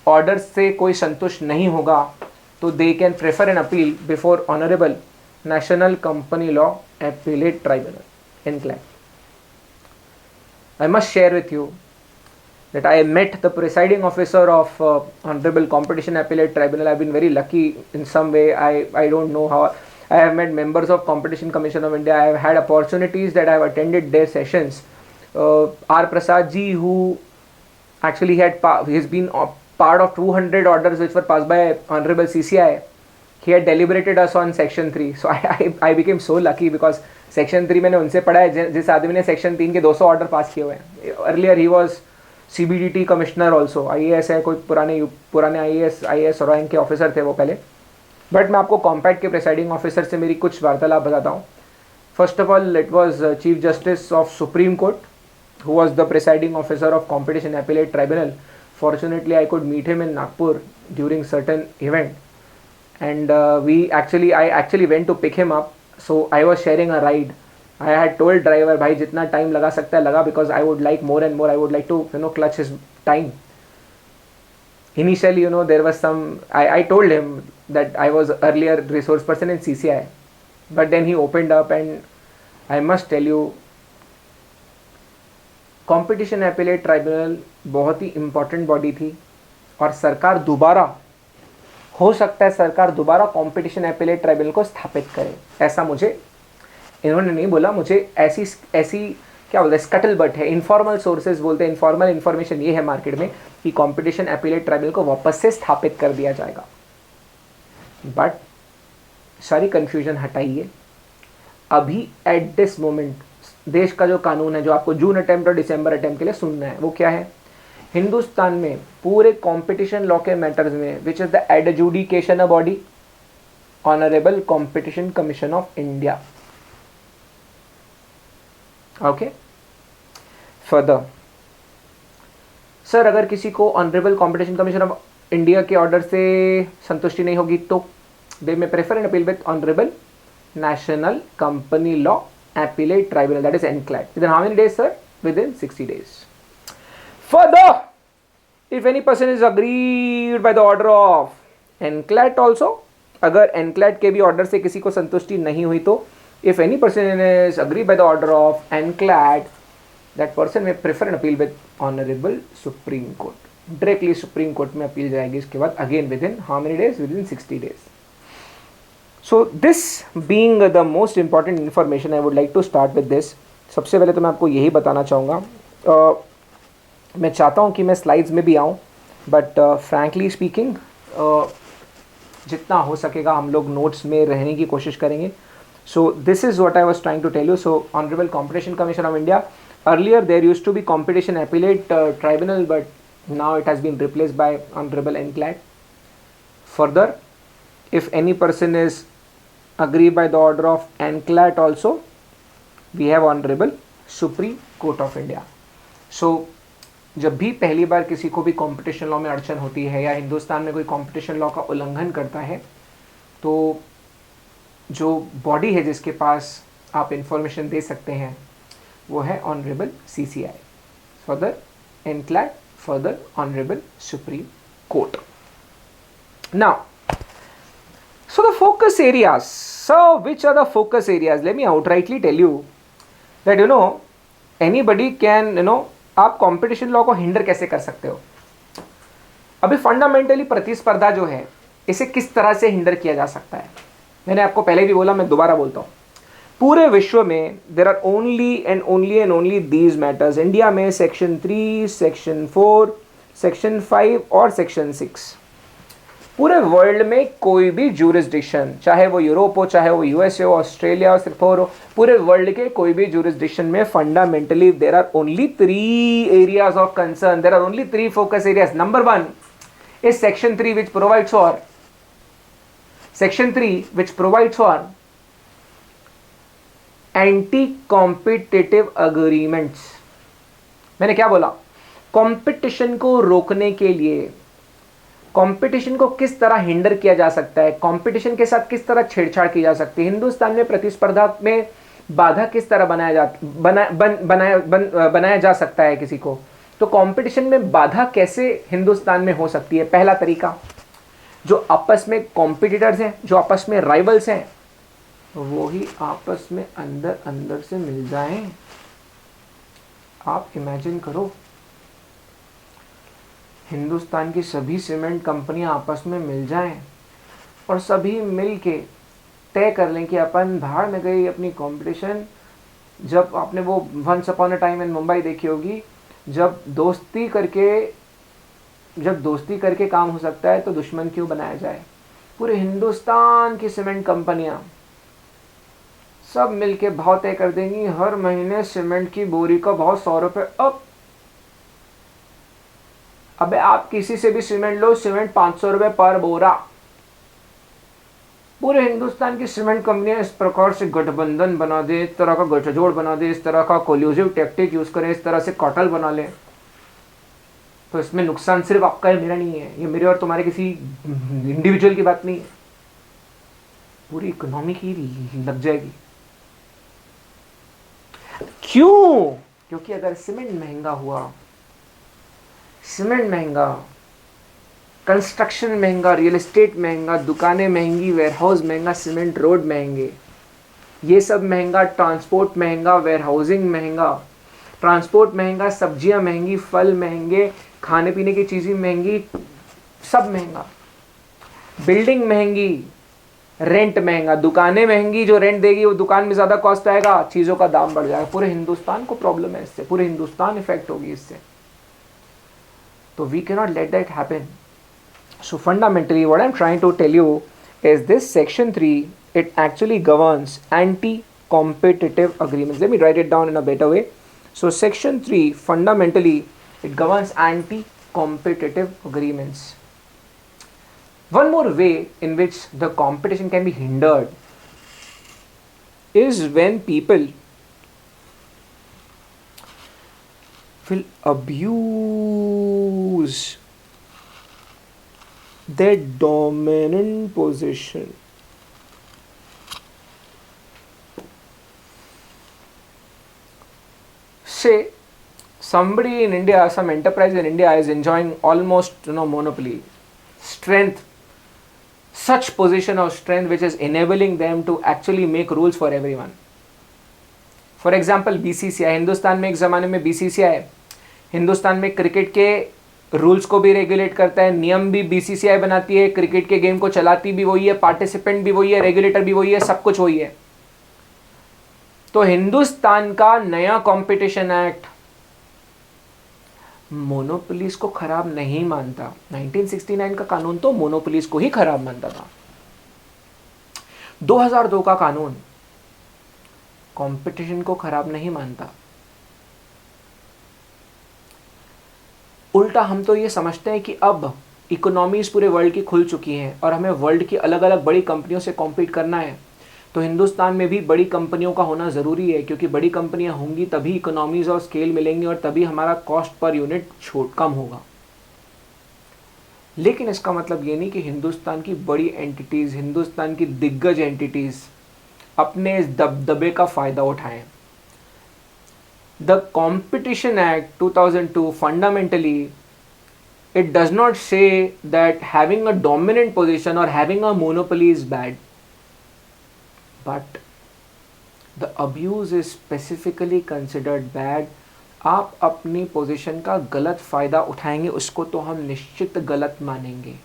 ऑर्डर्स से कोई संतुष्ट नहीं होगा तो they can prefer and appeal before honourable national company law appellate tribunal NCLAT. I must share with you that I met the presiding officer of Honorable Competition Appellate Tribunal. I've been very lucky in some way. I don't know how. I have met members of Competition Commission of India. I have had opportunities that I have attended their sessions. R. Prasad ji, who actually he's been part of 200 orders which were passed by Honorable CCI. He had deliberated us on Section 3. So I became so lucky because section 3 मैंने उनसे पढ़ा है जिस आदमी ने section 3 के 200 order pass किए हुए हैं. Earlier he was CBDT commissioner also, IAS है, कोई पुराने IAS रैंक के ऑफिसर थे वो पहले. बट मैं आपको कॉम्पैक्ट के प्रिसाइडिंग ऑफिसर से मेरी कुछ वार्तालाप बताता हूँ. First of all, it was chief justice of supreme court who was the presiding officer of competition appellate tribunal. Fortunately, I could meet him in Nagpur during certain event, and I actually went to pick him up. So I was sharing a ride. I had told driver, भाई जितना time लगा सकता है लगा, because I would like more and more. I would like to clutch his time. Initially, there was some. I told him that I was earlier resource person in CCI, but then he opened up, and I must tell you, competition appellate tribunal बहुत ही important body थी, और सरकार दोबारा, हो सकता है सरकार दोबारा कंपटीशन एपेलेट ट्राइब्यूनल को स्थापित करे, ऐसा मुझे इन्होंने नहीं बोला, मुझे ऐसी क्या बोलते हैं, स्कटल बट है, इनफॉर्मल सोर्सेज बोलते हैं, इनफॉर्मल इन्फॉर्मेशन ये है मार्केट में कि कंपटीशन एपेलेट ट्राइब्यूनल को वापस से स्थापित कर दिया जाएगा। बट सारी कंफ्यूजन हटाइए, अभी एट दिस मोमेंट देश का जो कानून है, जो आपको जून अटेम्प्ट और दिसंबर अटेम्प्ट के लिए सुनना है, वो क्या है? हिंदुस्तान में पूरे कंपटीशन लॉ के मैटर्स में which is the adjudication a body, honourable competition commission of India. Okay, further sir, अगर किसी को honourable competition commission of India के ऑर्डर से संतुष्टि नहीं होगी तो they may prefer and appeal with honourable national company Law appellate tribunal, that is NCLAT. Within how many days, sir? Within 60 days. Further, if any person is agreed by the order of NCLAT also, अगर NCLAT के भी order से किसी को संतुष्टि नहीं हुई तो if any person is agreed by the order of NCLAT, that person may prefer an appeal with honorable Supreme Court. Directly Supreme Court में अपील जाएगी इसके बाद, again within how many days? Within 60 days. So this being the most important information, I would like to start with this. सबसे पहले तो मैं आपको यही बताना चाहूँगा, मैं चाहता हूँ कि मैं स्लाइड्स में भी आऊँ, बट फ्रैंकली स्पीकिंग जितना हो सकेगा हम लोग नोट्स में रहने की कोशिश करेंगे। So this is what I was trying to tell you. So honourable competition commission of India, earlier there used to be competition appellate tribunal, but now it has been replaced by honourable NCLAT. Further, if any person is agree by the order of NCLAT also, we have honorable Supreme Court of India. So जब भी पहली बार किसी को भी competition law में अड़चन होती है या हिंदुस्तान में कोई कंपटीशन लॉ का उल्लंघन करता है, तो जो बॉडी है जिसके पास आप इंफॉर्मेशन दे सकते हैं वो है honourable CCI, further NCLAT, further honourable Supreme court. Now, so the focus areas. So which are the focus areas? Let me outrightly tell you that anybody can आप कंपटीशन लॉ को hinder कैसे कर सकते हो. अभी फंडामेंटली प्रतिस्पर्धा जो है इसे किस तरह से हिंडर किया जा सकता है, मैंने आपको पहले भी बोला, मैं दोबारा बोलता हूँ. पूरे विश्व में there are only these matters. India में सेक्शन 3, सेक्शन 4, सेक्शन 5 और सेक्शन 6. पूरे वर्ल्ड में कोई भी ज्यूरिसडिक्शन, चाहे वो यूरोप हो, चाहे वो USA हो, ऑस्ट्रेलिया हो, सिंगापुर हो, पूरे वर्ल्ड के कोई भी ज्यूरिसडिक्शन में fundamentally there are only 3 areas of concern. There are only 3 focus areas. Number 1 is section 3 which provides for anti competitive agreements. मैंने क्या बोला? कंपटीशन को रोकने के लिए, कंपटीशन को किस तरह हिंडर किया जा सकता है, कंपटीशन के साथ किस तरह छेड़छाड़ की जा सकती है, हिंदुस्तान में प्रतिस्पर्धा में बाधा किस तरह बनाया जा सकता है किसी को. तो कंपटीशन में बाधा कैसे हिंदुस्तान में हो सकती है? पहला तरीका, जो आपस में कॉम्पिटिटर्स हैं, जो आपस में राइवल्स हैं, वो ही आपस में अंदर से मिल जाएं. आप इमेजिन करो, हिंदुस्तान की सभी सीमेंट कंपनियां आपस में मिल जाएं और सभी मिल के तय कर लें कि अपन भाड़ में गई अपनी कंपटीशन. जब आपने वो once upon a time in Mumbai देखी होगी, जब दोस्ती करके काम हो सकता है तो दुश्मन क्यों बनाया जाए. पूरे हिंदुस्तान की सीमेंट कंपनियां सब मिलके भाव तय कर देंगी. हर महीने सीमेंट की बोरी का भाव 100 रुपये अप. अबे आप किसी से भी सीमेंट लो, सीमेंट 500 रुपये पर बोरा. पूरे हिंदुस्तान की सीमेंट कंपनियां इस प्रकार से गठबंधन बना दे, इस तरह का गठजोड़ बना दे, इस तरह का कोल्यूसिव टैक्टिक यूज करें, इस तरह से कार्टेल बना लें. तो इसमें नुकसान सिर्फ आपका है, मेरा नहीं है, ये मेरे और तुम्हारे किसी इंडिविजुअल की बात नहीं है, पूरी इकोनॉमी की लग जाएगी। क्यों? क्योंकि अगर सीमेंट महंगा हुआ, सीमेंट महंगा, कंस्ट्रक्शन महंगा, रियल एस्टेट महंगा, दुकानें महंगी, वेयरहाउस महंगा, सीमेंट रोड महंगे, ये सब महंगा, ट्रांसपोर्ट महंगा, वेयरहाउसिंग महंगा, ट्रांसपोर्ट महंगा, सब्जियां महंगी, फल महंगे, खाने पीने की चीज़ें महंगी, सब महंगा, बिल्डिंग महंगी, रेंट महंगा, दुकानें महंगी, जो रेंट देगी वो दुकान में ज़्यादा कॉस्ट आएगा, चीज़ों का दाम बढ़ जाएगा, पूरे हिंदुस्तान को प्रॉब्लम है इससे, पूरे हिंदुस्तान इफेक्ट होगी इससे। तो we can not let that happen. So fundamentally what I am trying to tell you is this section 3, it actually governs anti-competitive agreements. Let me write it down in a better way. So section 3 fundamentally it governs anti-competitive agreements. One more way in which the competition can be hindered is when people will abuse their dominant position. Say somebody in India, some enterprise in India is enjoying almost monopoly, strength, such position of strength which is enabling them to actually make rules for everyone. For example, BCCI, Hindustan में एक ज़माने में BCCI Hindustan में cricket के rules को भी regulate करता है, नियम भी BCCI बनाती है, क्रिकेट के गेम को चलाती भी वही है, पार्टिसिपेंट भी वही है, रेगुलेटर भी वही है, सब कुछ वही है। तो हिंदुस्तान का नया कंपटीशन एक्ट मोनोपोलीज को खराब नहीं मानता। 1969 का कानून तो मोनोपोलीज को ही खराब मानता था। 2002 का कानून कंपटीशन को खराब नहीं मानता। उल्टा हम तो ये समझते हैं कि अब इकोनॉमीज पूरे वर्ल्ड की खुल चुकी हैं और हमें वर्ल्ड की अलग अलग बड़ी कंपनियों से कॉम्पीट करना है, तो हिंदुस्तान में भी बड़ी कंपनियों का होना ज़रूरी है, क्योंकि बड़ी कंपनियां होंगी तभी इकोनॉमीज़ और स्केल मिलेंगी और तभी हमारा कॉस्ट पर यूनिट कम होगा। लेकिन इसका मतलब ये नहीं कि हिंदुस्तान की बड़ी एंटिटीज़, हिंदुस्तान की दिग्गज एंटिटीज़ अपने इस दबदबे का फ़ायदा उठाएं। The competition act 2002 fundamentally it does not say that having a dominant position or having a monopoly is bad. But the abuse is specifically considered bad. आप अपनी पोजीशन का गलत फ़ायदा उठाएंगे उसको तो हम निश्चित गलत मानेंगे।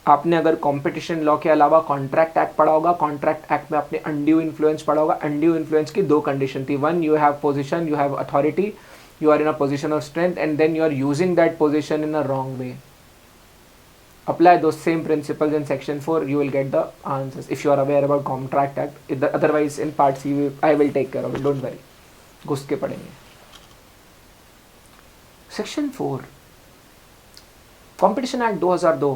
आपने अगर कंपटीशन लॉ के अलावा कॉन्ट्रैक्ट एक्ट पढ़ा होगा, कॉन्ट्रैक्ट एक्ट में आपने अनड्यू इन्फ्लुएंस पढ़ा होगा। अनड्यू इन्फ्लुएंस की दो कंडीशन थी, one you have position, you have authority, you are in a position of strength and then you are using that position in a wrong way. Apply those same principles in section 4, you will get the answers if you are aware about contract act. Otherwise in part C I will take care of it, don't worry, घुस के पढ़ेंगे। section 4 competition act 2002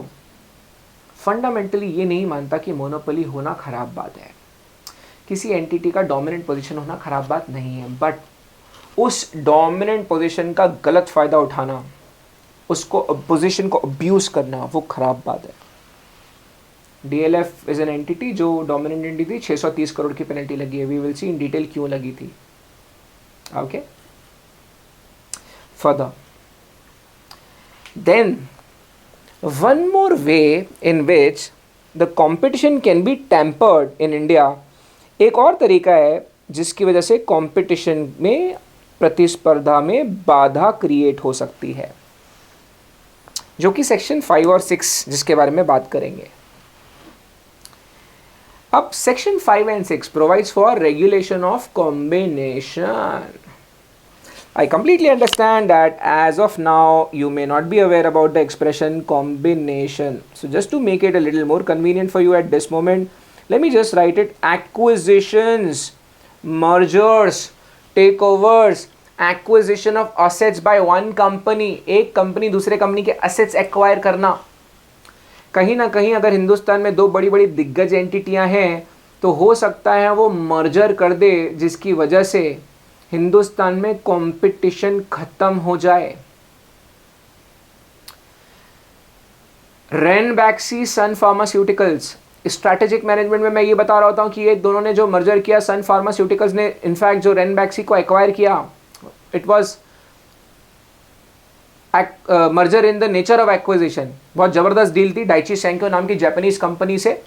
fundamentally ये नहीं मानता कि monopoly होना खराब बात है, किसी एंटिटी का डोमिनेंट पोजीशन होना खराब बात नहीं है, बट उस डोमिनेंट पोजीशन का गलत फ़ायदा उठाना, उसको पोजीशन को अब्यूज़ करना, वो ख़राब बात है। DLF इज़ एन एंटिटी जो डोमिनेंट एंटिटी थी, 630 करोड़ की पेनल्टी लगी है। We will see in detail क्यों लगी थी। Okay, further then one more way in which the competition can be tampered in India, एक और तरीका है जिसकी वजह से कॉम्पिटिशन में, प्रतिस्पर्धा में बाधा क्रिएट हो सकती है, जो कि सेक्शन 5 और 6 जिसके बारे में बात करेंगे। अब section 5 and 6 provides for regulation of combination. I completely understand that as of now you may not be aware about the expression combination. So just to make it a little more convenient for you at this moment, let me just write it: acquisitions, mergers, takeovers, acquisition of assets by one company. एक company दूसरे company के assets acquire करना। कहीं ना कहीं अगर हिंदुस्तान में दो बड़ी बड़ी दिग्गज एंटिटियां हैं तो हो सकता है वो मर्जर कर दे, जिसकी वजह से हिंदुस्तान में कंपटीशन खत्म हो जाए। रैनबैक्सी सन फार्मास्यूटिकल्स, स्ट्रैटेजिक मैनेजमेंट में मैं ये बता रहा होता हूँ कि ये दोनों ने जो मर्जर किया, सन फार्मास्यूटिकल्स ने इनफैक्ट जो रैनबैक्सी को एक्वायर किया, it was merger in the nature of acquisition. बहुत जबरदस्त डील थी। डाइची सेंको नाम की जापानीज कंपनी से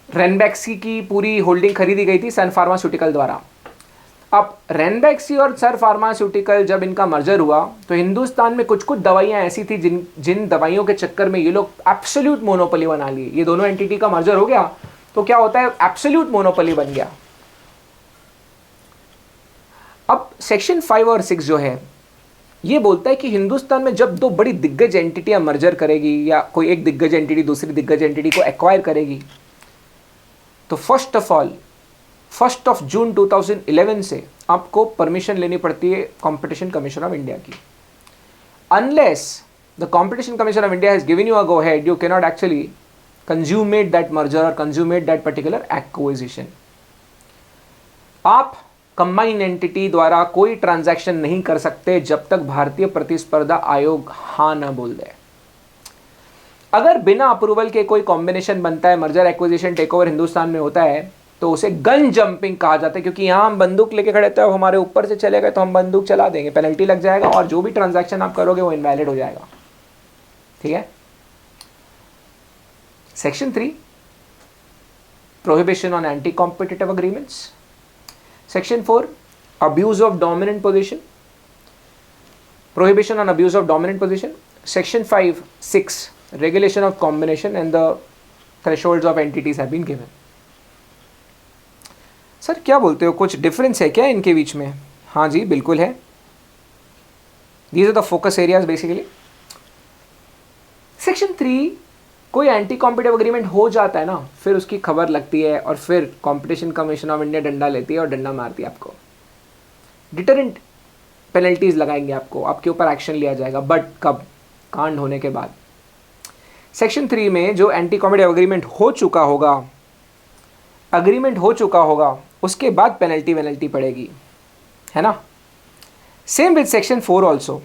रैनबैक्सी की पूरी होल्डिंग खरीदी गई थी सन फार्मास्यूटिकल द्वारा। अब रैनबैक्सी और सन फार्मास्यूटिकल जब इनका मर्जर हुआ तो हिंदुस्तान में कुछ कुछ दवाइयां ऐसी थी जिन दवाइयों के चक्कर में ये लोग एब्सोल्यूट मोनोपोली बना लिए। ये दोनों एंटिटी का मर्जर हो गया तो क्या होता है, एब्सोल्यूट मोनोपोली बन गया। अब सेक्शन 5 और 6 जो है ये बोलता है कि हिंदुस्तान में जब दो बड़ी दिग्गज एंटिटियां मर्जर करेगी या कोई एक दिग्गज एंटिटी दूसरी दिग्गज एंटिटी को एक्वायर करेगी तो फर्स्ट ऑफ जून 2011 से आपको परमिशन लेनी पड़ती है कॉम्पिटिशन कमीशन ऑफ इंडिया की। Unless the competition commission of India has given you a go head, you can not actually consummate that merger और कंज्यूमेट दैट पर्टिकुलर एक्विजिशन। आप combine entity द्वारा कोई ट्रांजैक्शन नहीं कर सकते जब तक भारतीय प्रतिस्पर्धा आयोग हाँ न बोल दे। अगर बिना अप्रूवल के कोई कॉम्बिनेशन बनता है, मर्जर एक्विजिशन टेकओवर हिंदुस्तान में होता है, तो उसे गन जंपिंग कहा जाता है, क्योंकि यहां हम बंदूक लेके खड़े थे, हमारे ऊपर से चले गए तो हम बंदूक चला देंगे, पेनल्टी लग जाएगा और जो भी ट्रांजैक्शन आप करोगे वो इनवैलिड हो जाएगा। ठीक है। Section 3 prohibition on anti competitive agreements. Section 4 abuse of dominant position, prohibition on abuse of dominant position. Section 5, 6 regulation of combination and the thresholds of entities have been given. Sir क्या बोलते हो, कुछ difference है क्या इनके बीच में? हाँ जी बिल्कुल है। These are the focus areas basically. Section 3 कोई एंटी कॉम्पिटिटिव अग्रीमेंट हो जाता है ना, फिर उसकी खबर लगती है और फिर कॉम्पिटिशन कमीशन ऑफ इंडिया डंडा लेती है और डंडा मारती है आपको। डिटरेंट पेनल्टीज लगाएंगे आपको, आपके ऊपर एक्शन लिया जाएगा, बट कब? कांड होने के बाद। सेक्शन 3 में जो एंटी कॉम्पिटिटिव अग्रीमेंट हो चुका होगा उसके बाद पेनल्टी पड़ेगी, है ना। Same with section 4 also.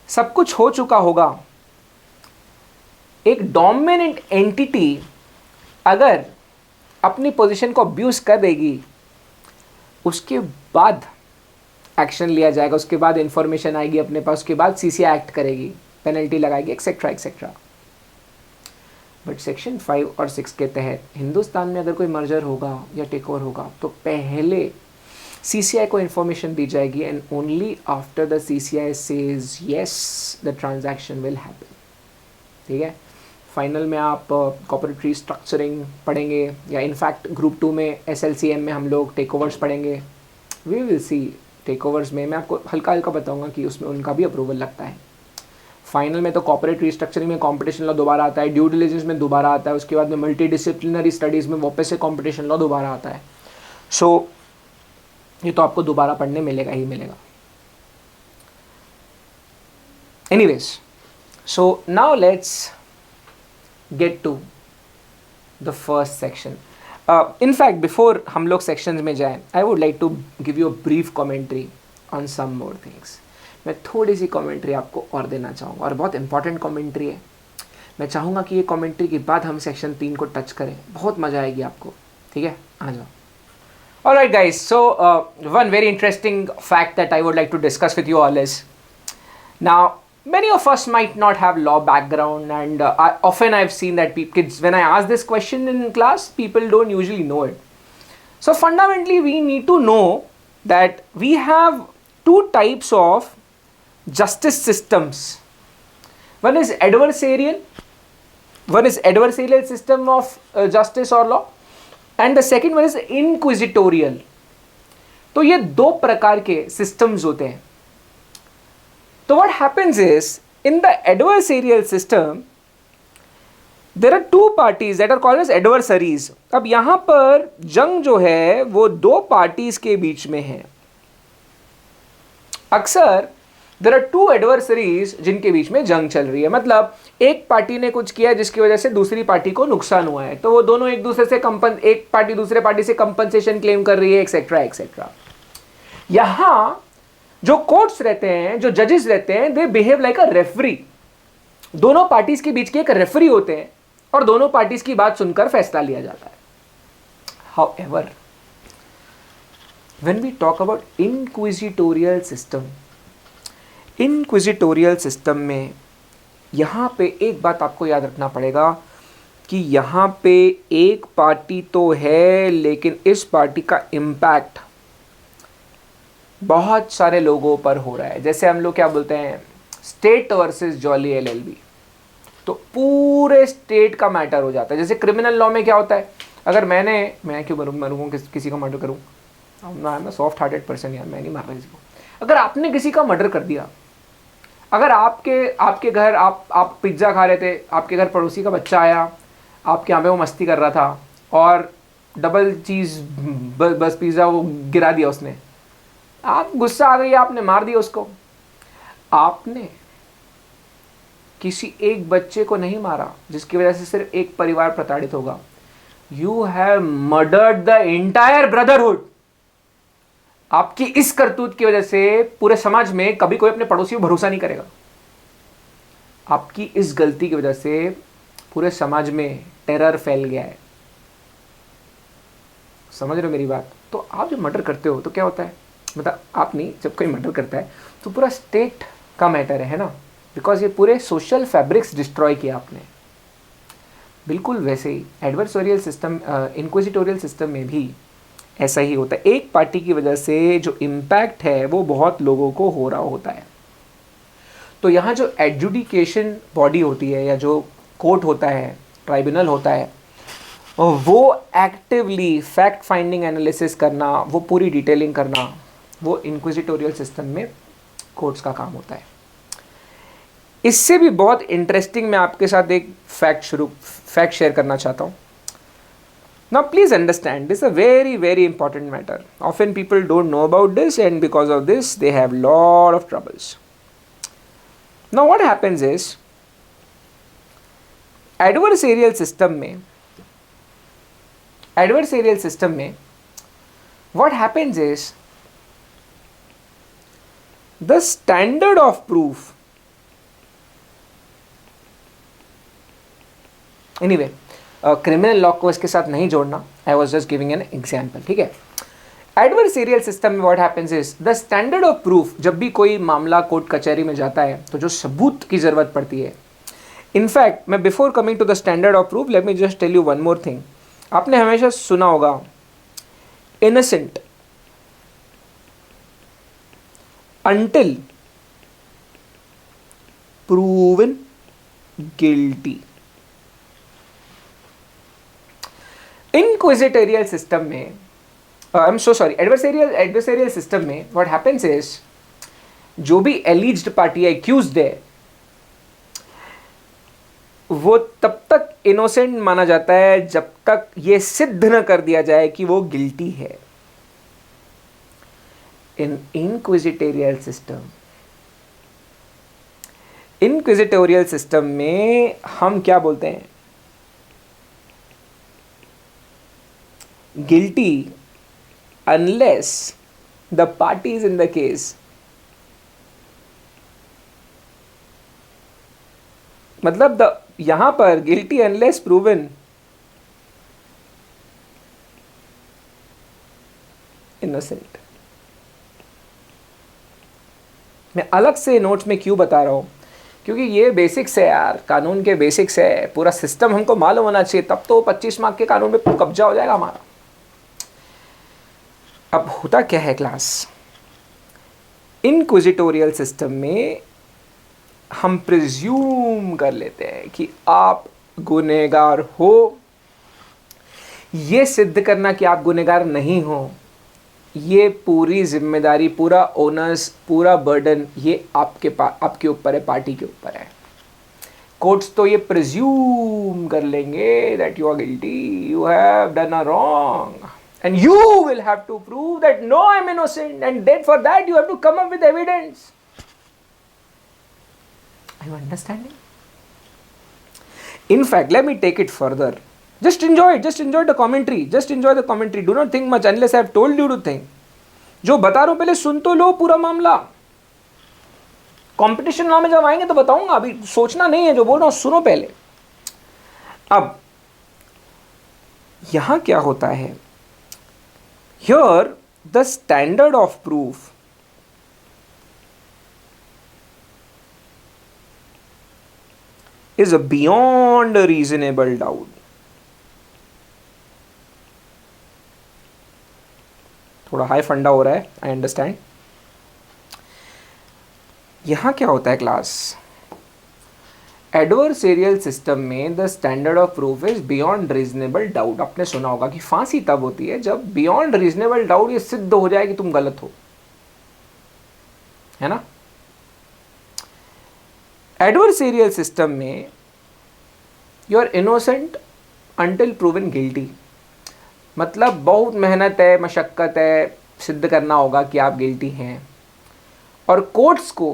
सब कुछ हो चुका होगा, एक डोमिनेंट एंटिटी अगर अपनी पोजीशन को अब्यूज कर देगी उसके बाद एक्शन लिया जाएगा, उसके बाद इंफॉर्मेशन आएगी अपने पास, उसके बाद सीसीआई एक्ट करेगी, पेनल्टी लगाएगी, एक्सेट्रा एक्सेट्रा। बट सेक्शन 5 और 6 के तहत हिंदुस्तान में अगर कोई मर्जर होगा या टेक ओवर होगा तो पहले सीसीआई को इंफॉर्मेशन दी जाएगी and only after the CCI says yes the transaction will happen. ठीक है। फाइनल में आप कॉर्पोरेट रीस्ट्रक्चरिंग पढ़ेंगे या इनफैक्ट ग्रुप 2 में SLCM में हम लोग टेक ओवर्स पढ़ेंगे। We will see takeovers में मैं आपको हल्का हल्का बताऊंगा कि उसमें उनका भी अप्रूवल लगता है। फाइनल में तो कॉर्पोरेट रीस्ट्रक्चरिंग में कॉम्पिटिशन लॉ दोबारा आता है, ड्यू डिलिजेंस में दोबारा आता है, उसके बाद में मल्टी डिसिप्लिनरी स्टडीज़ में वापस से कॉम्पिटिशन लॉ दोबारा आता है। सो ये तो आपको दोबारा पढ़ने मिलेगा ही मिलेगा। Anyways, so now let's get to the first section. In fact, before हम लोग sections में जाएं, I would like to give you a brief commentary on some more things. मैं थोड़ी सी commentary आपको और देना चाहूँगा और बहुत important commentary है। मैं चाहूँगा कि ये commentary के बाद हम section 3 को touch करें, बहुत मज़ा आएगी आपको। ठीक है, आ जाओ। Alright guys, so one very interesting fact that I would like to discuss with you all is, now many of us might not have law background and often I've seen that kids, when I ask this question in class, people don't usually know it. So fundamentally we need to know that we have two types of justice systems. One is adversarial system of justice or law, and the second one is inquisitorial. तो ये दो प्रकार के systems होते हैं। So what happens is, in the adversarial system, there are two parties that are called as adversaries. अब यहाँ पर जंग जो है वो दो पार्टीज के बीच में है। अक्सर there are two adversaries जिनके बीच में जंग चल रही है, मतलब एक पार्टी ने कुछ किया जिसकी वजह से दूसरी पार्टी को नुकसान हुआ है, तो वो दोनों एक दूसरे से एक पार्टी दूसरे पार्टी से कंपनसेशन क्लेम कर रही है, एक्सेट्रा एक्सेट्रा। यहाँ जो कोर्ट्स रहते हैं, जो जजेस रहते हैं, they behave like a referee. दोनों पार्टीज के बीच के एक रेफरी होते हैं और दोनों पार्टीज की बात सुनकर फैसला लिया जाता है। However, when we talk about inquisitorial system में यहां पे एक बात आपको याद रखना पड़ेगा कि यहाँ पे एक पार्टी तो है, लेकिन इस पार्टी का इम्पैक्ट बहुत सारे लोगों पर हो रहा है। जैसे हम लोग क्या बोलते हैं, स्टेट वर्सेस जॉली एलएलबी, तो पूरे स्टेट का मैटर हो जाता है। जैसे क्रिमिनल लॉ में क्या होता है, अगर मैं क्यों मरूंगा किसी का मर्डर करूँ, I am soft hearted person यार, मैं नहीं मार रहा किसी को। अगर आपने किसी का मर्डर कर दिया, अगर आपके घर आप पिज्ज़ा खा रहे थे, आपके घर पड़ोसी का बच्चा आया, आपके यहाँ पे वो मस्ती कर रहा था और डबल चीज़ बस पिज़्ज़ा वो गिरा दिया उसने, आप गुस्सा आ गई, आपने मार दिया उसको। आपने किसी एक बच्चे को नहीं मारा जिसकी वजह से सिर्फ एक परिवार प्रताड़ित होगा, you have murdered the entire brotherhood. आपकी इस करतूत की वजह से पूरे समाज में कभी कोई अपने पड़ोसी को भरोसा नहीं करेगा। आपकी इस गलती की वजह से पूरे समाज में टेरर फैल गया है। समझ रहे हो मेरी बात? तो आप जब मर्डर करते हो तो क्या होता है, मतलब आप नहीं, जब कोई मर्डर करता है तो पूरा स्टेट का मैटर है ना, बिकॉज ये पूरे सोशल फैब्रिक्स डिस्ट्रॉय किया आपने। बिल्कुल वैसे ही एडवर्सोरियल सिस्टम, इंक्विजिटोरियल सिस्टम में भी ऐसा ही होता है। एक पार्टी की वजह से जो इम्पैक्ट है वो बहुत लोगों को हो रहा होता है। तो यहाँ जो एडजुडिकेशन बॉडी होती है या जो कोर्ट होता है, ट्राइब्यूनल होता है, वो एक्टिवली फैक्ट फाइंडिंग एनालिसिस करना, वो पूरी डिटेलिंग करना, वो इंक्विजिटोरियल सिस्टम में कोर्ट्स का काम होता है। इससे भी बहुत इंटरेस्टिंग मैं आपके साथ एक फैक्ट शेयर करना चाहता हूँ। Now please understand, this is a very very important matter. Often people don't know about this and because of this they have lot of troubles. Now what happens is, adversarial system में what happens is, the standard of proof, anyway criminal law को इसके साथ नहीं जोड़ना, I was just giving an example, ठीक है। Adversarial system में what happens is, the standard of proof, जब भी कोई मामला कोर्ट कचहरी में जाता है तो जो सबूत की ज़रूरत पड़ती है। इनफैक्ट मैं before coming to the standard of proof, let me just tell you one more thing. आपने हमेशा सुना होगा innocent until proven guilty. Inquisitorial system में, I am so sorry, adversarial system में व्हाट हैपेंस इज, जो भी एलिज्ड party है, accused है, वो तब तक इनोसेंट माना जाता है जब तक ये सिद्ध न कर दिया जाए कि वो गिल्टी है। इन इंक्विजिटोरियल सिस्टम में हम क्या बोलते हैं, guilty unless the parties in the case, मतलब यहां पर guilty unless proven innocent। मैं अलग से नोट्स में क्यों बता रहा हूं, क्योंकि ये बेसिक्स है यार, कानून के बेसिक्स है, पूरा सिस्टम हमको मालूम होना चाहिए, तब तो 25 मार्क के कानून में कब्जा हो जाएगा हमारा। अब होता क्या है क्लास, इनक्विजिटोरियल सिस्टम में हम प्रिज्यूम कर लेते हैं कि आप गुनहगार हो। ये सिद्ध करना कि आप गुनहगार नहीं हो, ये पूरी जिम्मेदारी, पूरा ओनर्स, पूरा बर्डन ये आपके ऊपर है, पार्टी के ऊपर है। कोर्ट्स तो ये प्रिज्यूम कर लेंगे that you are guilty, you have done a wrong and you will have to prove that no, I am innocent, and then for that you have to come up with evidence. Are you understanding? In fact, let me take it further. Just enjoy it, just enjoy the commentary, do not think much unless I have told you to think. जो बता रहा हूं पहले सुन तो लो पूरा मामला। Competition law में जब आएंगे तो बताऊंगा, अभी सोचना नहीं है, जो बोल रहा हूं सुनो पहले। अब यहां क्या होता है, here the standard of proof is beyond a reasonable doubt. थोड़ा हाई फंडा हो रहा है, आई अंडरस्टैंड। यहां क्या होता है क्लास, एडवर्सेरियल सिस्टम में the standard of proof is beyond reasonable doubt. आपने सुना होगा कि फांसी तब होती है जब बियॉन्ड रीजनेबल डाउट ये सिद्ध हो जाए कि तुम गलत हो, है ना। एडवर्सेरियल सिस्टम में you are innocent until proven guilty, मतलब बहुत मेहनत है, मशक्क़त है, सिद्ध करना होगा कि आप गिल्टी हैं, और कोर्ट्स को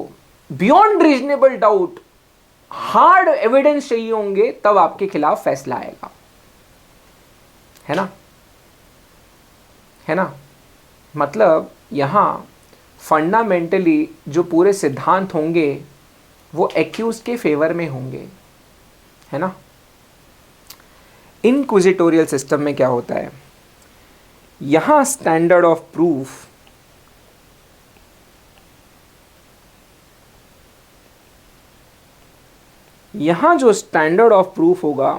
beyond reasonable doubt hard evidence चाहिए होंगे, तब आपके खिलाफ फैसला आएगा, है ना, है ना। मतलब यहां फंडामेंटली जो पूरे सिद्धांत होंगे वो एक्यूज के फेवर में होंगे, है ना। इनक्विजिटोरियल सिस्टम में क्या होता है, यहां स्टैंडर्ड ऑफ प्रूफ यहां जो स्टैंडर्ड ऑफ प्रूफ होगा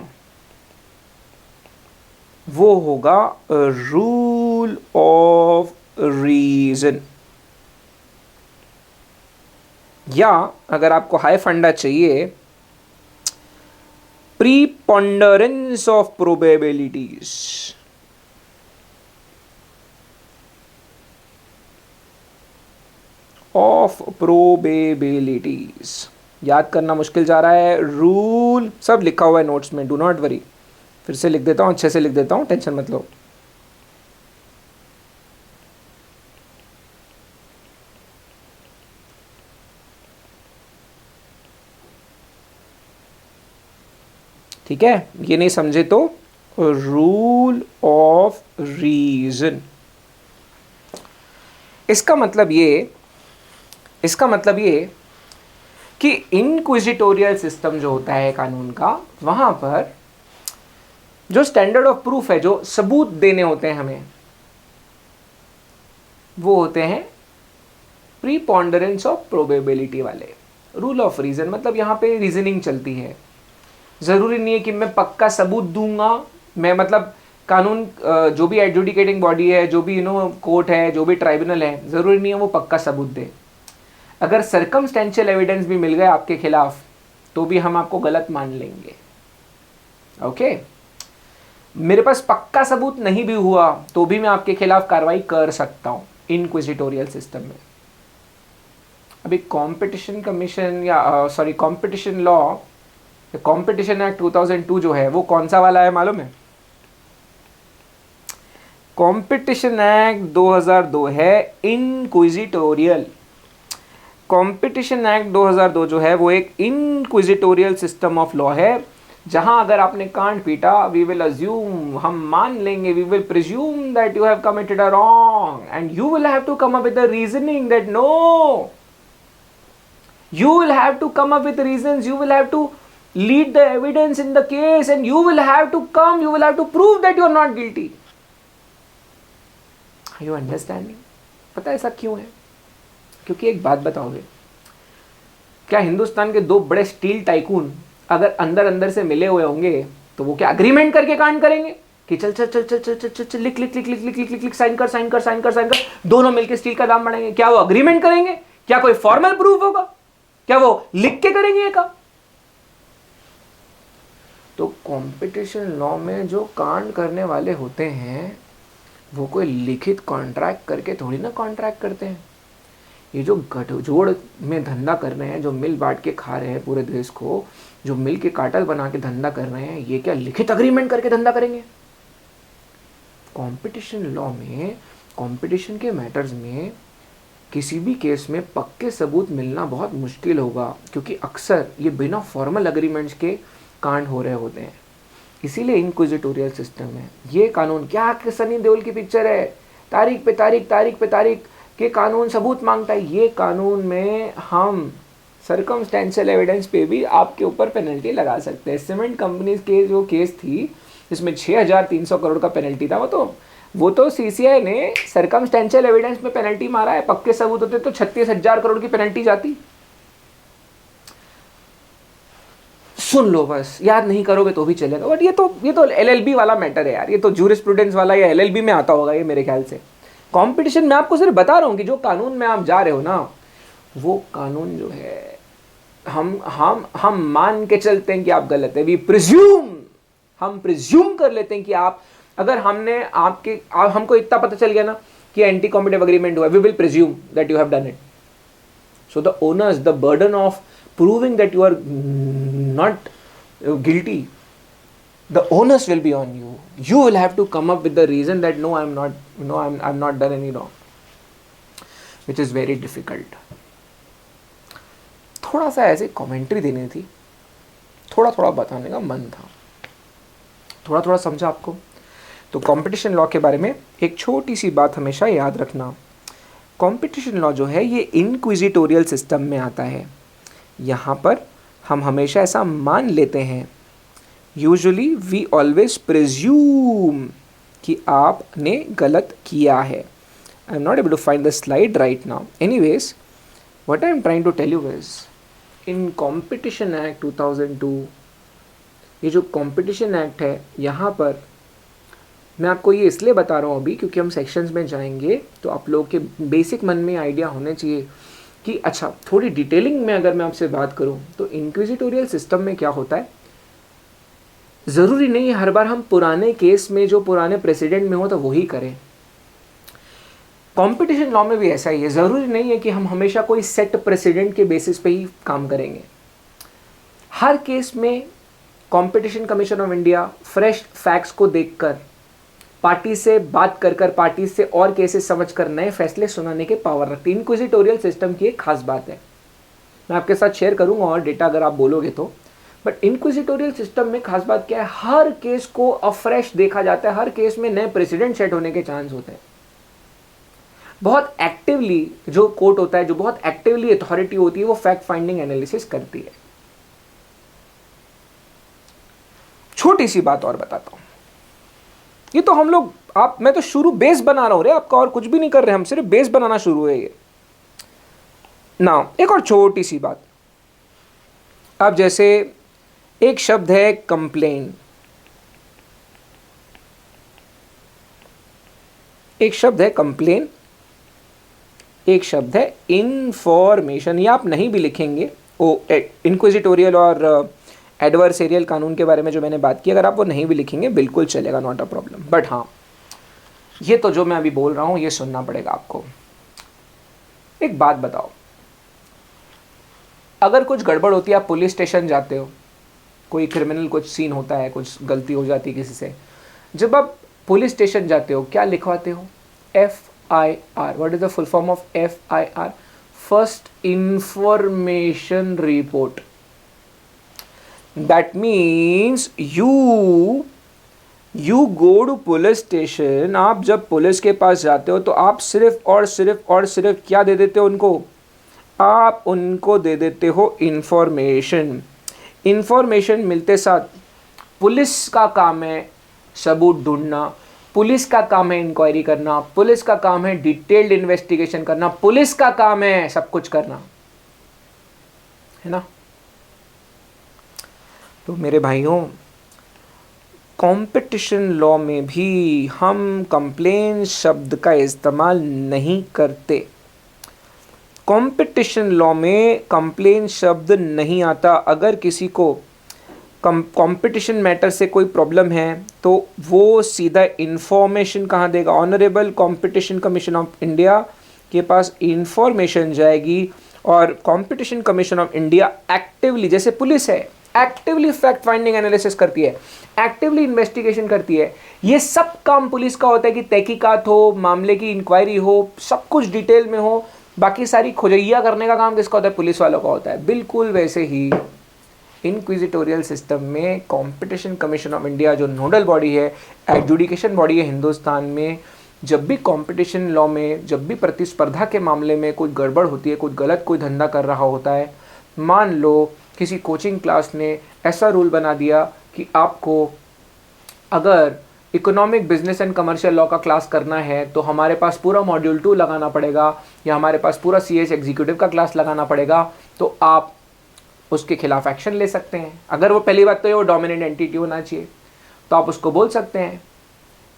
वो होगा रूल ऑफ रीजन, या अगर आपको हाई फंडा चाहिए, preponderance of probabilities. Of probabilities याद करना मुश्किल जा रहा है, रूल सब लिखा हुआ है नोट्स में, डू नॉट वरी। फिर से लिख देता हूं, अच्छे से लिख देता हूं, टेंशन मत लो। ठीक है, ये नहीं समझे तो रूल ऑफ रीजन। इसका मतलब ये कि इनक्विजिटोरियल सिस्टम जो होता है कानून का, वहां पर जो स्टैंडर्ड ऑफ प्रूफ है, जो सबूत देने होते हैं हमें, वो होते हैं प्रीपोंडरेंस ऑफ प्रोबेबिलिटी वाले। रूल ऑफ रीजन मतलब यहां पे रीजनिंग चलती है, जरूरी नहीं है कि मैं पक्का सबूत दूंगा। मैं मतलब कानून जो भी एडजुडिकेटिंग बॉडी है, जो भी कोर्ट है, जो भी ट्राइब्यूनल है, जरूरी नहीं है वो पक्का सबूत दे। अगर सर्कमस्टेंशियल एविडेंस भी मिल गए आपके खिलाफ तो भी हम आपको गलत मान लेंगे, ओके। मेरे पास पक्का सबूत नहीं भी हुआ तो भी मैं आपके खिलाफ कार्रवाई कर सकता हूं इनक्विजिटोरियल सिस्टम में। अभी कंपटीशन कमीशन या sorry competition law, competition act 2002 जो है वो कौन सा वाला है मालूम है? कंपटीशन एक्ट 2002 है इनक्विजिटोरियल। कंपटीशन एक्ट 2002 जो है वो एक इनक्विजिटोरियल सिस्टम ऑफ लॉ है, जहां अगर आपने कांड पीटा, वी विल अज्यूम, हम मान लेंगे, we will presume that you have committed a wrong and you will have to come up with the reasoning that no, you will have to come up with reasons, you will have to lead the evidence in the case and you will have to prove that you are not guilty. Are you understanding? पता है ऐसा क्यों है? क्योंकि एक बात बताओगे, क्या हिंदुस्तान के दो बड़े स्टील टाइकून अगर अंदर अंदर से मिले हुए होंगे तो वो क्या अग्रीमेंट करके कांड करेंगे कि चल चल चल चल चल चल चल चल लिख लिख लिख लिख लिख लिख लिख लिख साइन कर साइन कर साइन कर साइन कर, दोनों मिलकर स्टील का दाम बढ़ाएंगे? क्या वो अग्रीमेंट करेंगे? क्या कोई फॉर्मल प्रूफ होगा? क्या वो लिख के करेंगे ये काम? तो कंपटीशन लॉ में जो कांड करने वाले होते हैं वो कोई लिखित कॉन्ट्रैक्ट करके थोड़ी ना कॉन्ट्रैक्ट करते हैं। ये जो गठजोड़ में धंधा कर रहे हैं, जो मिल बांट के खा रहे हैं पूरे देश को, जो मिल के कार्टेल बना के धंधा कर रहे हैं, ये क्या लिखित अग्रीमेंट करके धंधा करेंगे? कंपटीशन लॉ में, कंपटीशन के मैटर्स में किसी भी केस में पक्के सबूत मिलना बहुत मुश्किल होगा, क्योंकि अक्सर ये बिना फॉर्मल अग्रीमेंट्स के कांड हो रहे होते हैं। इसीलिए इनक्विजिटोरियल सिस्टम है। ये कानून क्या सनी देओल की पिक्चर है, तारीख पे तारीख तारीख पे तारीख कि कानून सबूत मांगता है। ये कानून में हम सर्कमस्टेंशियल एविडेंस पे भी आपके ऊपर पेनल्टी लगा सकते हैं। सीमेंट कंपनी के जो केस थी जिसमें 6,300 करोड़ का पेनल्टी था, वो तो सीसीआई ने सर्कमस्टेंशियल एविडेंस में पेनल्टी मारा है। पक्के सबूत होते तो 36,000 करोड़ की पेनल्टी जाती। सुन लो, बस याद नहीं करोगे तो भी चलेगा। बट ये तो एलएलबी वाला मैटर है यार, ये तो जूरिस्प्रूडेंस वाला या एलएलबी में आता होगा ये मेरे ख्याल से। कंपटीशन में आपको सिर्फ बता रहा हूं कि जो कानून में आप जा रहे हो ना, वो कानून जो है हम मान के चलते हैं कि आप गलत है। हम प्रिज्यूम कर लेते हैं कि आप, अगर हमको इतना पता चल गया ना कि एंटी कॉम्पिटिटिव एग्रीमेंट हुआ, we will presume that you have done it. So the onus, the burden of proving that you are not guilty, the onus will be on you. You will have to come up with the reason that no, I'm not done any wrong, which is very difficult. थोड़ा सा ऐसे commentary देनी थी, थोड़ा बताने का मन था, थोड़ा समझा आपको। तो कंपटीशन लॉ के बारे में एक छोटी सी बात हमेशा याद रखना। कंपटीशन लॉ जो है ये इनक्विजिटोरियल सिस्टम में आता है। यहाँ पर हम हमेशा ऐसा मान लेते हैं, यूजुअली वी ऑलवेज प्रिज्यूम कि आपने गलत किया है। I am not able to find the slide right now. Anyways, what I am trying to tell you is, in competition act 2002, ये जो कॉम्पिटिशन एक्ट है, यहाँ पर मैं आपको ये इसलिए बता रहा हूँ अभी क्योंकि हम सेक्शंस में जाएंगे तो आप लोग के बेसिक मन में आइडिया होने चाहिए कि अच्छा, थोड़ी डिटेलिंग में अगर मैं आपसे बात करूं तो इंक्विजिटोरियल सिस्टम में क्या होता है। ज़रूरी नहीं है हर बार हम पुराने केस में जो पुराने प्रेसिडेंट में हो तो वही करें। कंपटीशन लॉ में भी ऐसा ही है। ज़रूरी नहीं है कि हम हमेशा कोई सेट प्रेसिडेंट के बेसिस पे ही काम करेंगे। हर केस में competition commission of India fresh facts को देखकर, पार्टी से बात कर पार्टी से और केसेस समझकर नए फैसले सुनाने के पावर रखती है। इंक्विजिटोरियल सिस्टम की एक खास बात है, मैं आपके साथ शेयर करूंगा और डेटा अगर आप बोलोगे तो। बट इंक्विजिटोरियल सिस्टम में खास बात क्या है, हर केस को अफ्रेश देखा जाता है। हर केस में नए प्रेसिडेंट सेट होने के चांस होते हैं। बहुत एक्टिवली जो कोर्ट होता है, जो बहुत एक्टिवली अथॉरिटी होती है, वो फैक्ट फाइंडिंग एनालिसिस करती है। छोटी सी बात और बताता हूं, ये तो हम लोग मैं तो शुरू बेस बना रहा हूं रे आपका, और कुछ भी नहीं कर रहे, हम सिर्फ बेस बनाना शुरू है ये ना। एक और छोटी सी बात, अब जैसे एक शब्द है कंप्लेन, एक शब्द है कंप्लेन, एक शब्द है इंफॉर्मेशन। ये आप नहीं भी लिखेंगे, वो इंक्विजिटोरियल और एडवर्सेरियल कानून के बारे में जो मैंने बात की, अगर आप वो नहीं भी लिखेंगे बिल्कुल चलेगा, नॉट अ प्रॉब्लम। बट हाँ, ये तो जो मैं अभी बोल रहा हूँ ये सुनना पड़ेगा आपको। एक बात बताओ, अगर कुछ गड़बड़ होती है, आप पुलिस स्टेशन जाते हो, कोई क्रिमिनल कुछ सीन होता है, कुछ गलती हो जाती है किसी से, जब आप पुलिस स्टेशन जाते हो क्या लिखवाते हो? FIR। What is the full form of FIR? First information report. That means you go to police station. आप जब पुलिस के पास जाते हो तो आप सिर्फ और सिर्फ क्या दे देते हो उनको? आप उनको दे देते हो इंफॉर्मेशन। इंफॉर्मेशन मिलते साथ पुलिस का काम है सबूत ढूंढना, पुलिस का काम है इंक्वायरी करना, पुलिस का काम है डिटेल्ड इन्वेस्टिगेशन करना, पुलिस का काम है सब कुछ करना, है ना। तो मेरे भाइयों, कंपटीशन लॉ में भी हम कंप्लेन शब्द का इस्तेमाल नहीं करते। कंपटीशन लॉ में कंप्लेन शब्द नहीं आता। अगर किसी को कंपटीशन मैटर से कोई प्रॉब्लम है तो वो सीधा इंफॉर्मेशन कहाँ देगा? Honourable competition commission of India के पास इंफॉर्मेशन जाएगी और competition commission of India actively, जैसे पुलिस है, एक्टिवली फैक्ट फाइंडिंग एनालिसिस करती है, एक्टिवली इन्वेस्टिगेशन करती है। ये सब काम पुलिस का होता है कि तहकीकात हो, मामले की इंक्वायरी हो, सब कुछ डिटेल में हो। बाकी सारी खोजैया करने का काम किसका होता है? पुलिस वालों का होता है। बिल्कुल वैसे ही इंक्विजिटोरियल सिस्टम में कंपटीशन कमीशन ऑफ इंडिया जो नोडल बॉडी है, एडजुडिकेशन बॉडी है हिंदुस्तान में, जब भी कंपटीशन लॉ में, जब भी प्रतिस्पर्धा के मामले में कोई गड़बड़ होती है, कोई गलत कोई धंधा कर रहा होता है, मान लो किसी कोचिंग क्लास ने ऐसा रूल बना दिया कि आपको अगर economic business and commercial law का क्लास करना है तो हमारे पास पूरा मॉड्यूल 2 लगाना पड़ेगा, या हमारे पास पूरा CS एग्जीक्यूटिव का क्लास लगाना पड़ेगा, तो आप उसके खिलाफ एक्शन ले सकते हैं। अगर वो पहली बात तो ये वो डोमिनेंट एंटिटी होना चाहिए, तो आप उसको बोल सकते हैं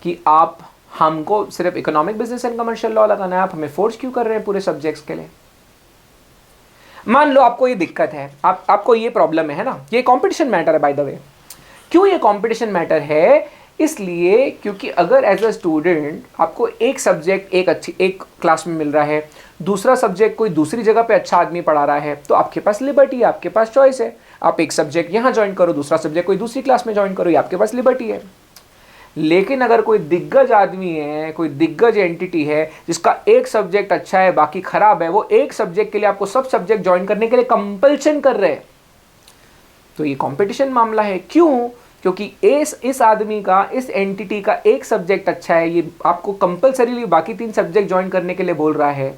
कि आप हमको सिर्फ economic business and commercial law लगाना है, आप हमें फोर्स क्यों कर रहे हैं पूरे सब्जेक्ट्स के लिए। मान लो आपको ये दिक्कत है, आपको ये प्रॉब्लम है ना, ये कंपटीशन मैटर है बाय द वे। क्यों ये कंपटीशन मैटर है? इसलिए क्योंकि अगर एज अ स्टूडेंट आपको एक सब्जेक्ट एक क्लास में मिल रहा है, दूसरा सब्जेक्ट कोई दूसरी जगह पे अच्छा आदमी पढ़ा रहा है, तो आपके पास लिबर्टी है, आपके पास चॉइस है। आप एक सब्जेक्ट यहाँ ज्वाइन करो, दूसरा सब्जेक्ट कोई दूसरी क्लास में ज्वाइन करो, ये आपके पास लिबर्टी है। लेकिन अगर कोई दिग्गज आदमी है, कोई दिग्गज एंटिटी है जिसका एक सब्जेक्ट अच्छा है बाकी खराब है, वो एक सब्जेक्ट के लिए आपको सब सब्जेक्ट ज्वाइन करने के लिए कंपल्शन कर रहे हैं, तो ये कंपटीशन मामला है। क्यों? क्योंकि इस आदमी का, इस एंटिटी का एक सब्जेक्ट अच्छा है, ये आपको कंपल्सरीली बाकी 3 सब्जेक्ट ज्वाइन करने के लिए बोल रहा है।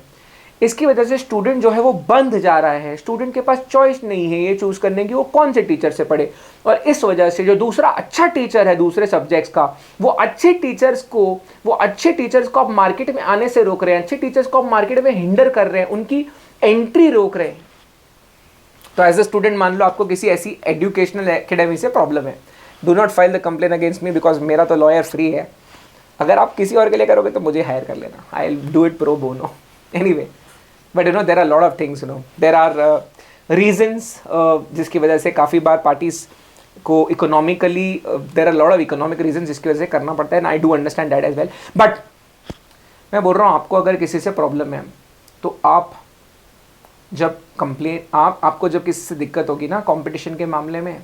इसकी वजह से स्टूडेंट जो है वो बंध जा रहा है, स्टूडेंट के पास चॉइस नहीं है ये चूज करने की वो कौन से टीचर से पढ़े। और इस वजह से जो दूसरा अच्छा टीचर है दूसरे सब्जेक्ट्स का, वो अच्छे टीचर्स को आप मार्केट में आने से रोक रहे हैं, अच्छे टीचर्स को आप मार्केट में हिंडर कर रहे हैं, उनकी एंट्री रोक रहे हैं। तो एज ए स्टूडेंट मान लो आपको किसी ऐसी एजुकेशनल एकेडमी से प्रॉब्लम है, do not file the complain against me because मेरा तो लॉयर फ्री है। अगर आप किसी और के लिए करोगे तो मुझे हायर कर लेना, I will do it pro bono anyway. But there are lot of things, there are reasons जिसकी वजह से काफ़ी बार पार्टीज को economically, there are lot of economic reason जिसकी वजह से करना पड़ता है, and I do understand that as well. But मैं बोल रहा हूँ आपको अगर किसी से प्रॉब्लम है तो आप जब कंप्लेन, आपको जब किसी से दिक्कत होगी ना कंपटीशन के मामले में,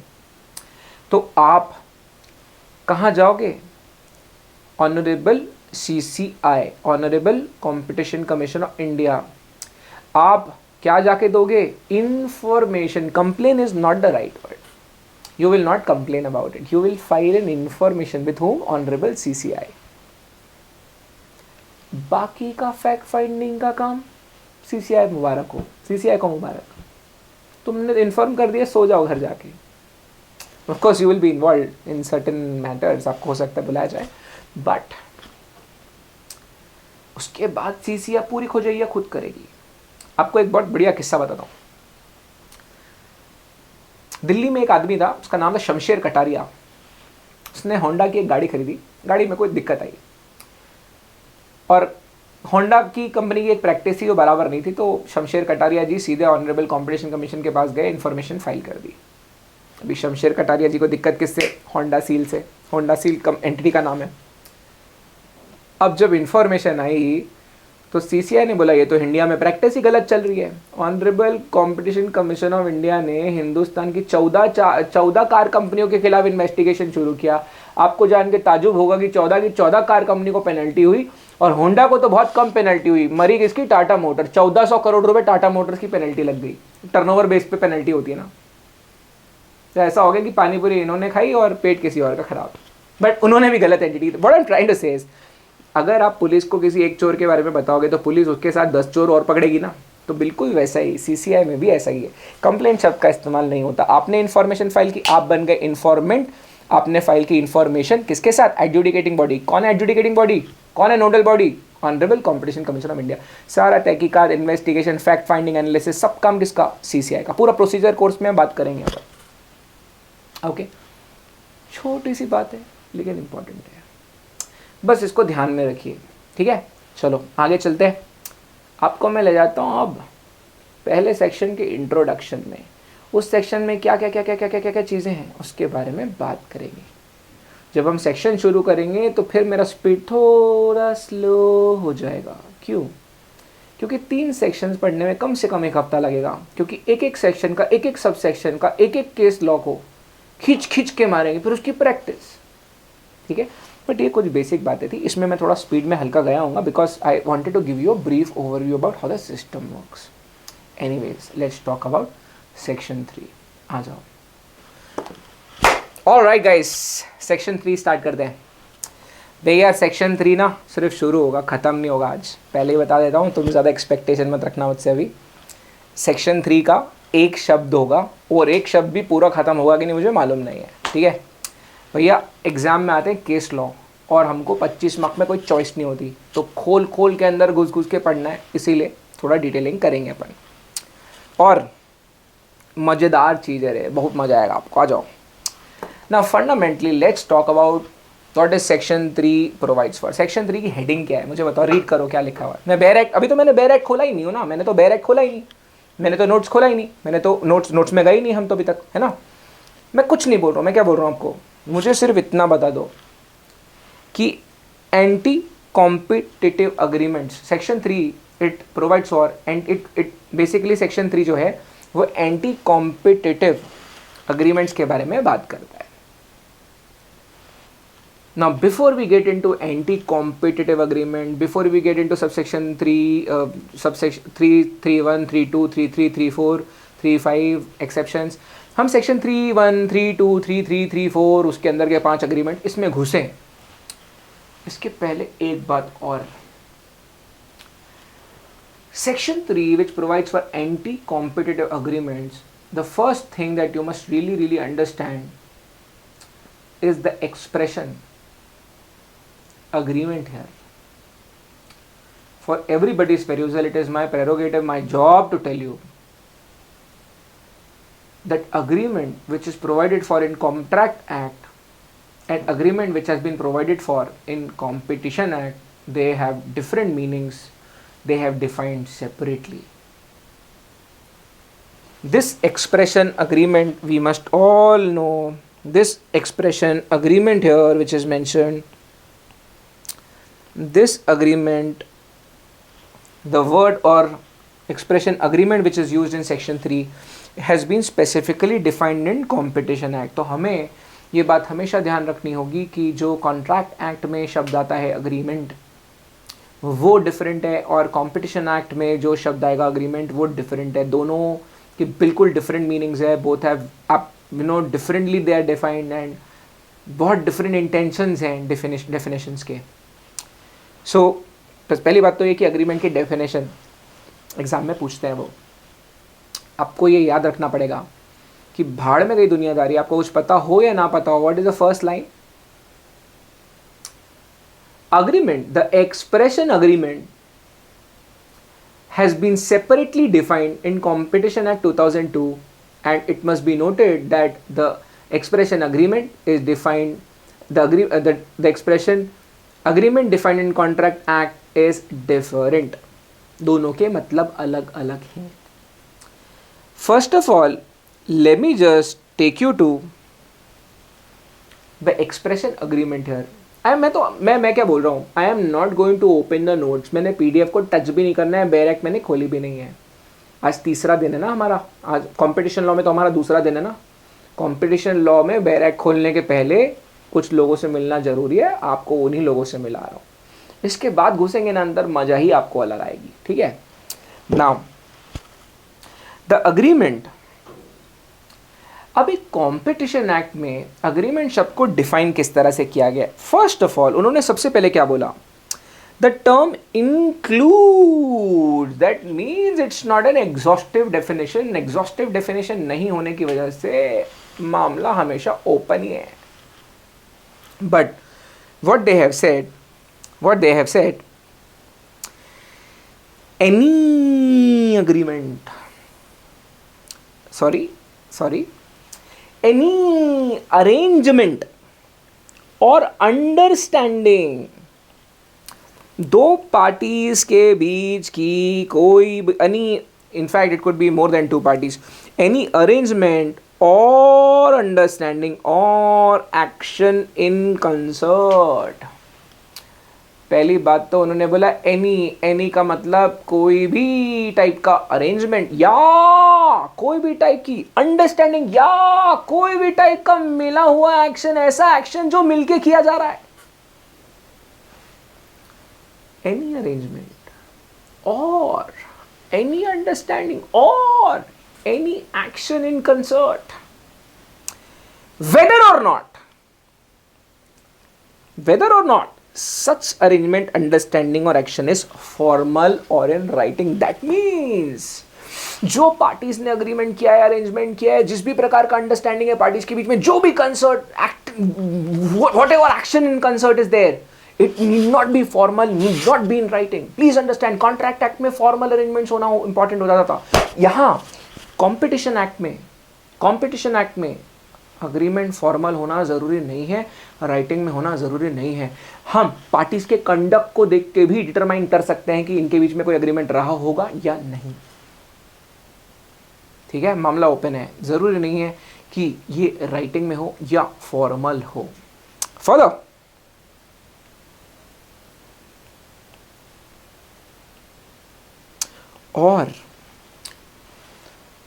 तो आप कहाँ जाओगे? Honourable CCI, honourable competition commission of India. आप क्या जाके दोगे? Information. Complain is not the right word, you will not complain about it, you will file an information with home? Honourable CCI। बाकी का फैक्ट फाइंडिंग का काम CCI मुबारक हो, CCI को मुबारक, तुमने इन्फॉर्म कर दिया, सो जाओ घर जाके। Of course you will be involve in certain matters, आपको हो सकता है बुलाया जाए, बट उसके बाद CCI पूरी खोजैया खुद करेगी। आपको एक बहुत बढ़िया किस्सा बताता हूँ। दिल्ली में एक आदमी था, उसका नाम था शमशेर कटारिया। उसने होंडा की एक गाड़ी खरीदी, गाड़ी में कोई दिक्कत आई, और होंडा की कंपनी की एक प्रैक्टिस थी जो बराबर नहीं थी, तो शमशेर कटारिया जी सीधे ऑनरेबल कंपटीशन कमीशन के पास गए, इन्फॉर्मेशन फाइल कर दी। अभी शमशेर कटारिया जी को दिक्कत किससे? होंडा सील से। होंडा सील एंटिटी का नाम है। अब जब इन्फॉर्मेशन आई तो CCI ने बोला ये तो इंडिया में प्रैक्टिस ही गलत चल रही है। Honourable competition commission of India ने हिंदुस्तान की 14 कार कंपनियों के खिलाफ इन्वेस्टिगेशन शुरू किया। आपको जान के ताजुब होगा कि 14 की 14 कार कंपनी को पेनल्टी हुई, और होंडा को तो बहुत कम पेनल्टी हुई। मरी किसकी? टाटा मोटर। 1400 करोड़ रुपए टाटा मोटर्स की पेनल्टी लग गई। टर्नओवर बेस पे पेनल्टी होती है ना, तो ऐसा हो गया कि पानी पूरी इन्होंने खाई और पेट किसी और का खराब। बट उन्होंने भी गलत entity. What I am trying to say is, अगर आप पुलिस को किसी एक चोर के बारे में बताओगे तो पुलिस उसके साथ 10 चोर और पकड़ेगी ना, तो बिल्कुल वैसा ही CCI में भी ऐसा ही है। कंप्लेंट शब्द का इस्तेमाल नहीं होता। आपने इन्फॉर्मेशन फाइल की, आप बन गए इन्फॉर्मेंट, आपने फाइल की इन्फॉर्मेशन किसके साथ? Adjudicating body. कौन है एडजुडिकेटिंग बॉडी? कौन है nodal body? Honourable competition commission of India. सारा तहकीकात, इन्वेस्टिगेशन, फैक्ट फाइंडिंग, एनालिसिस, सब काम किसका? CCI का। पूरा प्रोसीजर कोर्स में बात करेंगे यहाँ पर। ओके, छोटी सी बात है लेकिन इंपॉर्टेंट है, बस इसको ध्यान में रखिए, ठीक है। चलो आगे चलते हैं। आपको मैं ले जाता हूँ अब पहले सेक्शन के इंट्रोडक्शन में। उस सेक्शन में क्या क्या क्या क्या क्या क्या क्या क्या चीज़ें हैं उसके बारे में बात करेंगे। जब हम सेक्शन शुरू करेंगे तो फिर मेरा स्पीड थोड़ा स्लो हो जाएगा। क्यों? क्योंकि 3 सेक्शंस पढ़ने में कम से कम 1 हफ्ता लगेगा, क्योंकि एक एक सेक्शन का, एक एक सब सेक्शन का, एक एक केस लॉ को खींच खींच के मारेंगे, फिर उसकी प्रैक्टिस, ठीक है। बट ये कुछ बेसिक बातें थी, इसमें मैं थोड़ा स्पीड में हल्का गया हूँ because I wanted to give you a brief overview about how the system works. Anyways, let's talk about section 3। आ जाओ। ऑलराइट गाइस, सेक्शन 3 स्टार्ट करते हैं। भैया सेक्शन 3 ना सिर्फ शुरू होगा, ख़त्म नहीं होगा आज, पहले ही बता देता हूँ, तुम ज़्यादा एक्सपेक्टेशन मत रखना मुझसे अभी। सेक्शन 3 का एक शब्द होगा, और एक शब्द भी पूरा ख़त्म होगा कि नहीं मुझे मालूम नहीं है, ठीक है भैया। एग्ज़ाम में आते हैं केस लॉ, और हमको 25 मार्क में कोई चॉइस नहीं होती, तो खोल खोल के अंदर घुस घुस के पढ़ना है, इसीलिए थोड़ा डिटेलिंग करेंगे अपन। और मज़ेदार चीज़ है रे, बहुत मज़ा आएगा आपको, आ जाओ ना। Fundamentally let's talk about what is section 3 provides for. Section 3 की हेडिंग क्या है मुझे बताओ, रीड करो क्या लिखा हुआ है। मैं बेयर एक्ट, अभी तो मैंने बेयर एक्ट खोला ही नहीं हूँ ना, मैंने तो बेयर एक्ट खोला ही नहीं, मैंने तो नोट्स खोला ही नहीं, मैंने तो नोट्स में गए ही नहीं हम तो अभी तक, है ना। मैं कुछ नहीं बोल रहा हूँ, मैं क्या बोल रहा हूँ आपको, मुझे सिर्फ इतना बता दो कि anti competitive agreements section 3 it provides for, and it basically section 3 जो है वो एंटी कॉम्पिटिटिव अग्रीमेंट्स के बारे में बात करता है। Now, before we get into anti-competitive agreement, before we get into subsection 3, subsection 3.3.1, 3.2, 3.3, 3.4, 3.5 exceptions, हम सेक्शन 3.1, 3.2, 3.3, 3.4 उसके अंदर के 5 अग्रीमेंट इसमें घुसे। इसके पहले एक बात और, section 3 which provides for anti-competitive agreements, the first thing that you must really understand is the expression agreement here. For everybody's perusal, it is my prerogative, my job to tell you that agreement which is provided for in Contract Act and agreement which has been provided for in Competition Act, they have different meanings, they have defined separately. This expression agreement, we must all know, this expression agreement here which is mentioned, this agreement, the word or expression agreement which is used in section 3 has been specifically defined in Competition Act. तो हमें ये बात हमेशा ध्यान रखनी होगी कि जो कॉन्ट्रैक्ट एक्ट में शब्द आता है अग्रीमेंट वो डिफरेंट है, और कॉम्पिटिशन एक्ट में जो शब्द आएगा अग्रीमेंट वो डिफरेंट है। दोनों की बिल्कुल डिफरेंट मीनिंग्स है, बोथ हैव आप you know differently they are defined, and बहुत डिफरेंट इंटेंशंस हैं डेफिनेशंस के। सो पहली बात तो ये कि अग्रीमेंट की डेफिनेशन एग्ज़ाम में पूछते हैं, वो आपको ये याद रखना पड़ेगा कि भाड़ में गई दुनियादारी, आपको कुछ पता हो या ना पता हो, what is the first line? Agreement, the expression agreement has been separately defined in Competition Act 2002, and it must be noted that the expression agreement is defined, the expression agreement defined in Contract Act is different. दोनों के मतलब अलग अलग हैं. First of all, let me just take you to the expression agreement here. मैं क्या बोल रहा हूँ, I am not going to open the notes, मैंने पीडीएफ को टच भी नहीं करना है, बेयर एक्ट मैंने खोली भी नहीं है। आज तीसरा दिन है ना हमारा, आज कंपटीशन लॉ में तो हमारा दूसरा दिन है ना। कंपटीशन लॉ में बेयर एक्ट खोलने के पहले कुछ लोगों से मिलना ज़रूरी है, आपको उन्हीं लोगों से मिला रहा हूँ। इसके बाद घुसेंगे ना अंदर, मज़ा ही आपको अलग आएगी, ठीक है। नाउ द अग्रीमेंट, अब एक कॉम्पिटिशन एक्ट में अग्रीमेंट शब्द को डिफाइन किस तरह से किया गया? फर्स्ट ऑफ ऑल उन्होंने सबसे पहले क्या बोला? The term include, that means it's not an exhaustive definition. Exhaustive definition नहीं होने की वजह से मामला हमेशा ओपन ही है। But what they have said, any agreement, sorry any arrangement or understanding, दो पार्टीज के बीच की कोई any, in fact it could be more than two parties, any arrangement or understanding or action in concert. पहली बात तो उन्होंने बोला any का मतलब कोई भी टाइप का अरेंजमेंट या कोई भी टाइप की अंडरस्टैंडिंग या कोई भी टाइप का मिला हुआ एक्शन, ऐसा एक्शन जो मिलके किया जा रहा है। एनी अरेंजमेंट और एनी अंडरस्टैंडिंग और any action in concert, whether और not such arrangement, understanding or action is formal or in writing. That means जो पार्टीज ने अग्रीमेंट किया है, अरेंजमेंट किया है, जिस भी प्रकार का अंडरस्टैंडिंग है पार्टीज के बीच में, जो भी concert act, whatever action in concert is there, it need not be formal, need not be in writing. Please understand, contract act में फॉर्मल अरेंजमेंट्स होना इंपॉर्टेंट हो जाता था. यहाँ कॉम्पिटिशन एक्ट में अग्रीमेंट फॉर्मल होना ज़रूरी नहीं है, राइटिंग में होना ज़रूरी नहीं है. हम पार्टीज के कंडक्ट को देख के भी डिटरमाइन कर सकते हैं कि इनके बीच में कोई अग्रीमेंट रहा होगा या नहीं. ठीक है, मामला ओपन है. ज़रूरी नहीं है कि ये राइटिंग में हो या फॉर्मल हो. फॉलो.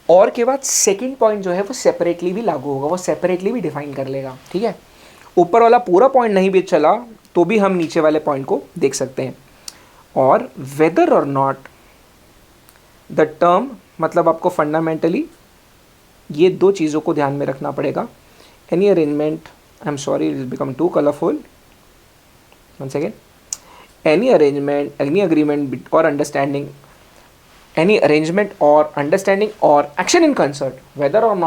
और के बाद सेकंड पॉइंट जो है वो सेपरेटली भी लागू होगा, वो सेपरेटली भी डिफाइन कर लेगा. ठीक है, ऊपर वाला पूरा पॉइंट नहीं भी चला तो भी हम नीचे वाले पॉइंट को देख सकते हैं. और वेदर और नॉट द टर्म, मतलब आपको फंडामेंटली ये दो चीज़ों को ध्यान में रखना पड़ेगा. Any arrangement, I am sorry it is become too colourful, one second. Any arrangement, any agreement और understanding, any arrangement or understanding or action in concert, whether or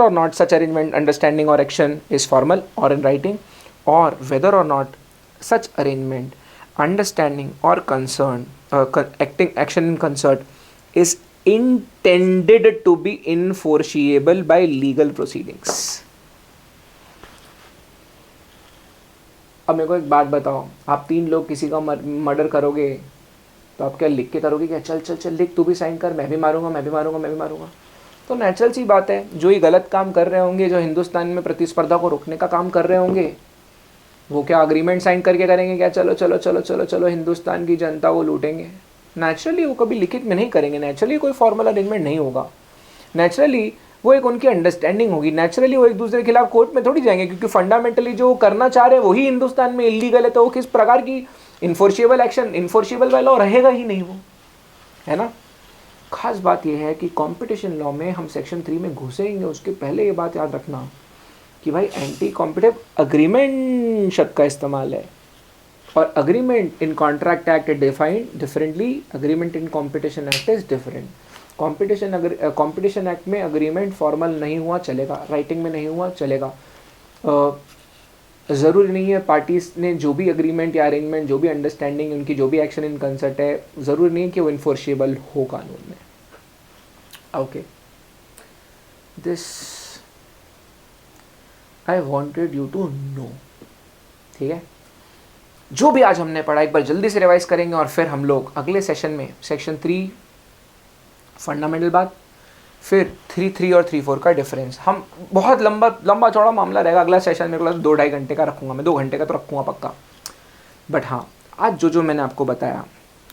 not such arrangement, understanding or action is formal or in writing, or whether or not such arrangement, understanding or concern, action in concert is intended to be enforceable by legal proceedings. अब मेरे को एक बात बताओ, आप 3 लोग किसी का मर्डर करोगे तो आप क्या लिख के करोगे? क्या चल चल चल लिख, तू भी साइन कर, मैं भी मारूंगा, मैं भी मारूंगा, मैं भी मारूंगा. तो नेचुरल सी बात है, जो ये गलत काम कर रहे होंगे, जो हिंदुस्तान में प्रतिस्पर्धा को रोकने का काम कर रहे होंगे, वो क्या अग्रीमेंट साइन करके करेंगे? क्या चलो चलो चलो चलो चलो हिंदुस्तान की जनता को लूटेंगे? नेचुरली वो कभी लिखित में नहीं करेंगे. नेचुरली कोई फॉर्मल अरेंजमेंट नहीं होगा. नेचुरली वो एक उनकी अंडरस्टैंडिंग होगी. नेचुरली वो एक दूसरे के खिलाफ कोर्ट में थोड़ी जाएंगे, क्योंकि फंडामेंटली जो करना चाह रहे हैं वही हिंदुस्तान में इलीगल है. तो वो किस प्रकार की enforceable action, enforceable by law रहेगा ही नहीं, वो है ना. खास बात यह है कि कंपटीशन लॉ में हम सेक्शन 3 में घुसेंगे उसके पहले ये बात याद रखना कि भाई एंटी कॉम्पिटिटिव अग्रीमेंट शब्द का इस्तेमाल है, और agreement in contract act is defined differently, agreement in competition act is different. Competition act में अग्रीमेंट फॉर्मल नहीं हुआ चलेगा, राइटिंग में नहीं हुआ चलेगा. ज़रूरी नहीं है पार्टीज ने जो भी अग्रीमेंट या अरेंजमेंट, जो भी अंडरस्टैंडिंग, उनकी जो भी एक्शन इन कंसर्ट है, ज़रूरी नहीं है कि वो इन्फोर्सेबल हो कानून में. Okay, this I wanted you to know. ठीक है, जो भी आज हमने पढ़ा एक बार जल्दी से रिवाइज करेंगे, और फिर हम लोग अगले सेशन में सेक्शन 3 फंडामेंटल बात, फिर 3.3 और 3.4 का डिफरेंस. हम बहुत लंबा चौड़ा मामला रहेगा. अगला सेशन मेरे को 2-2.5 घंटे का रखूँगा मैं, 2 घंटे का तो रखूँगा पक्का. बट हाँ, आज जो मैंने आपको बताया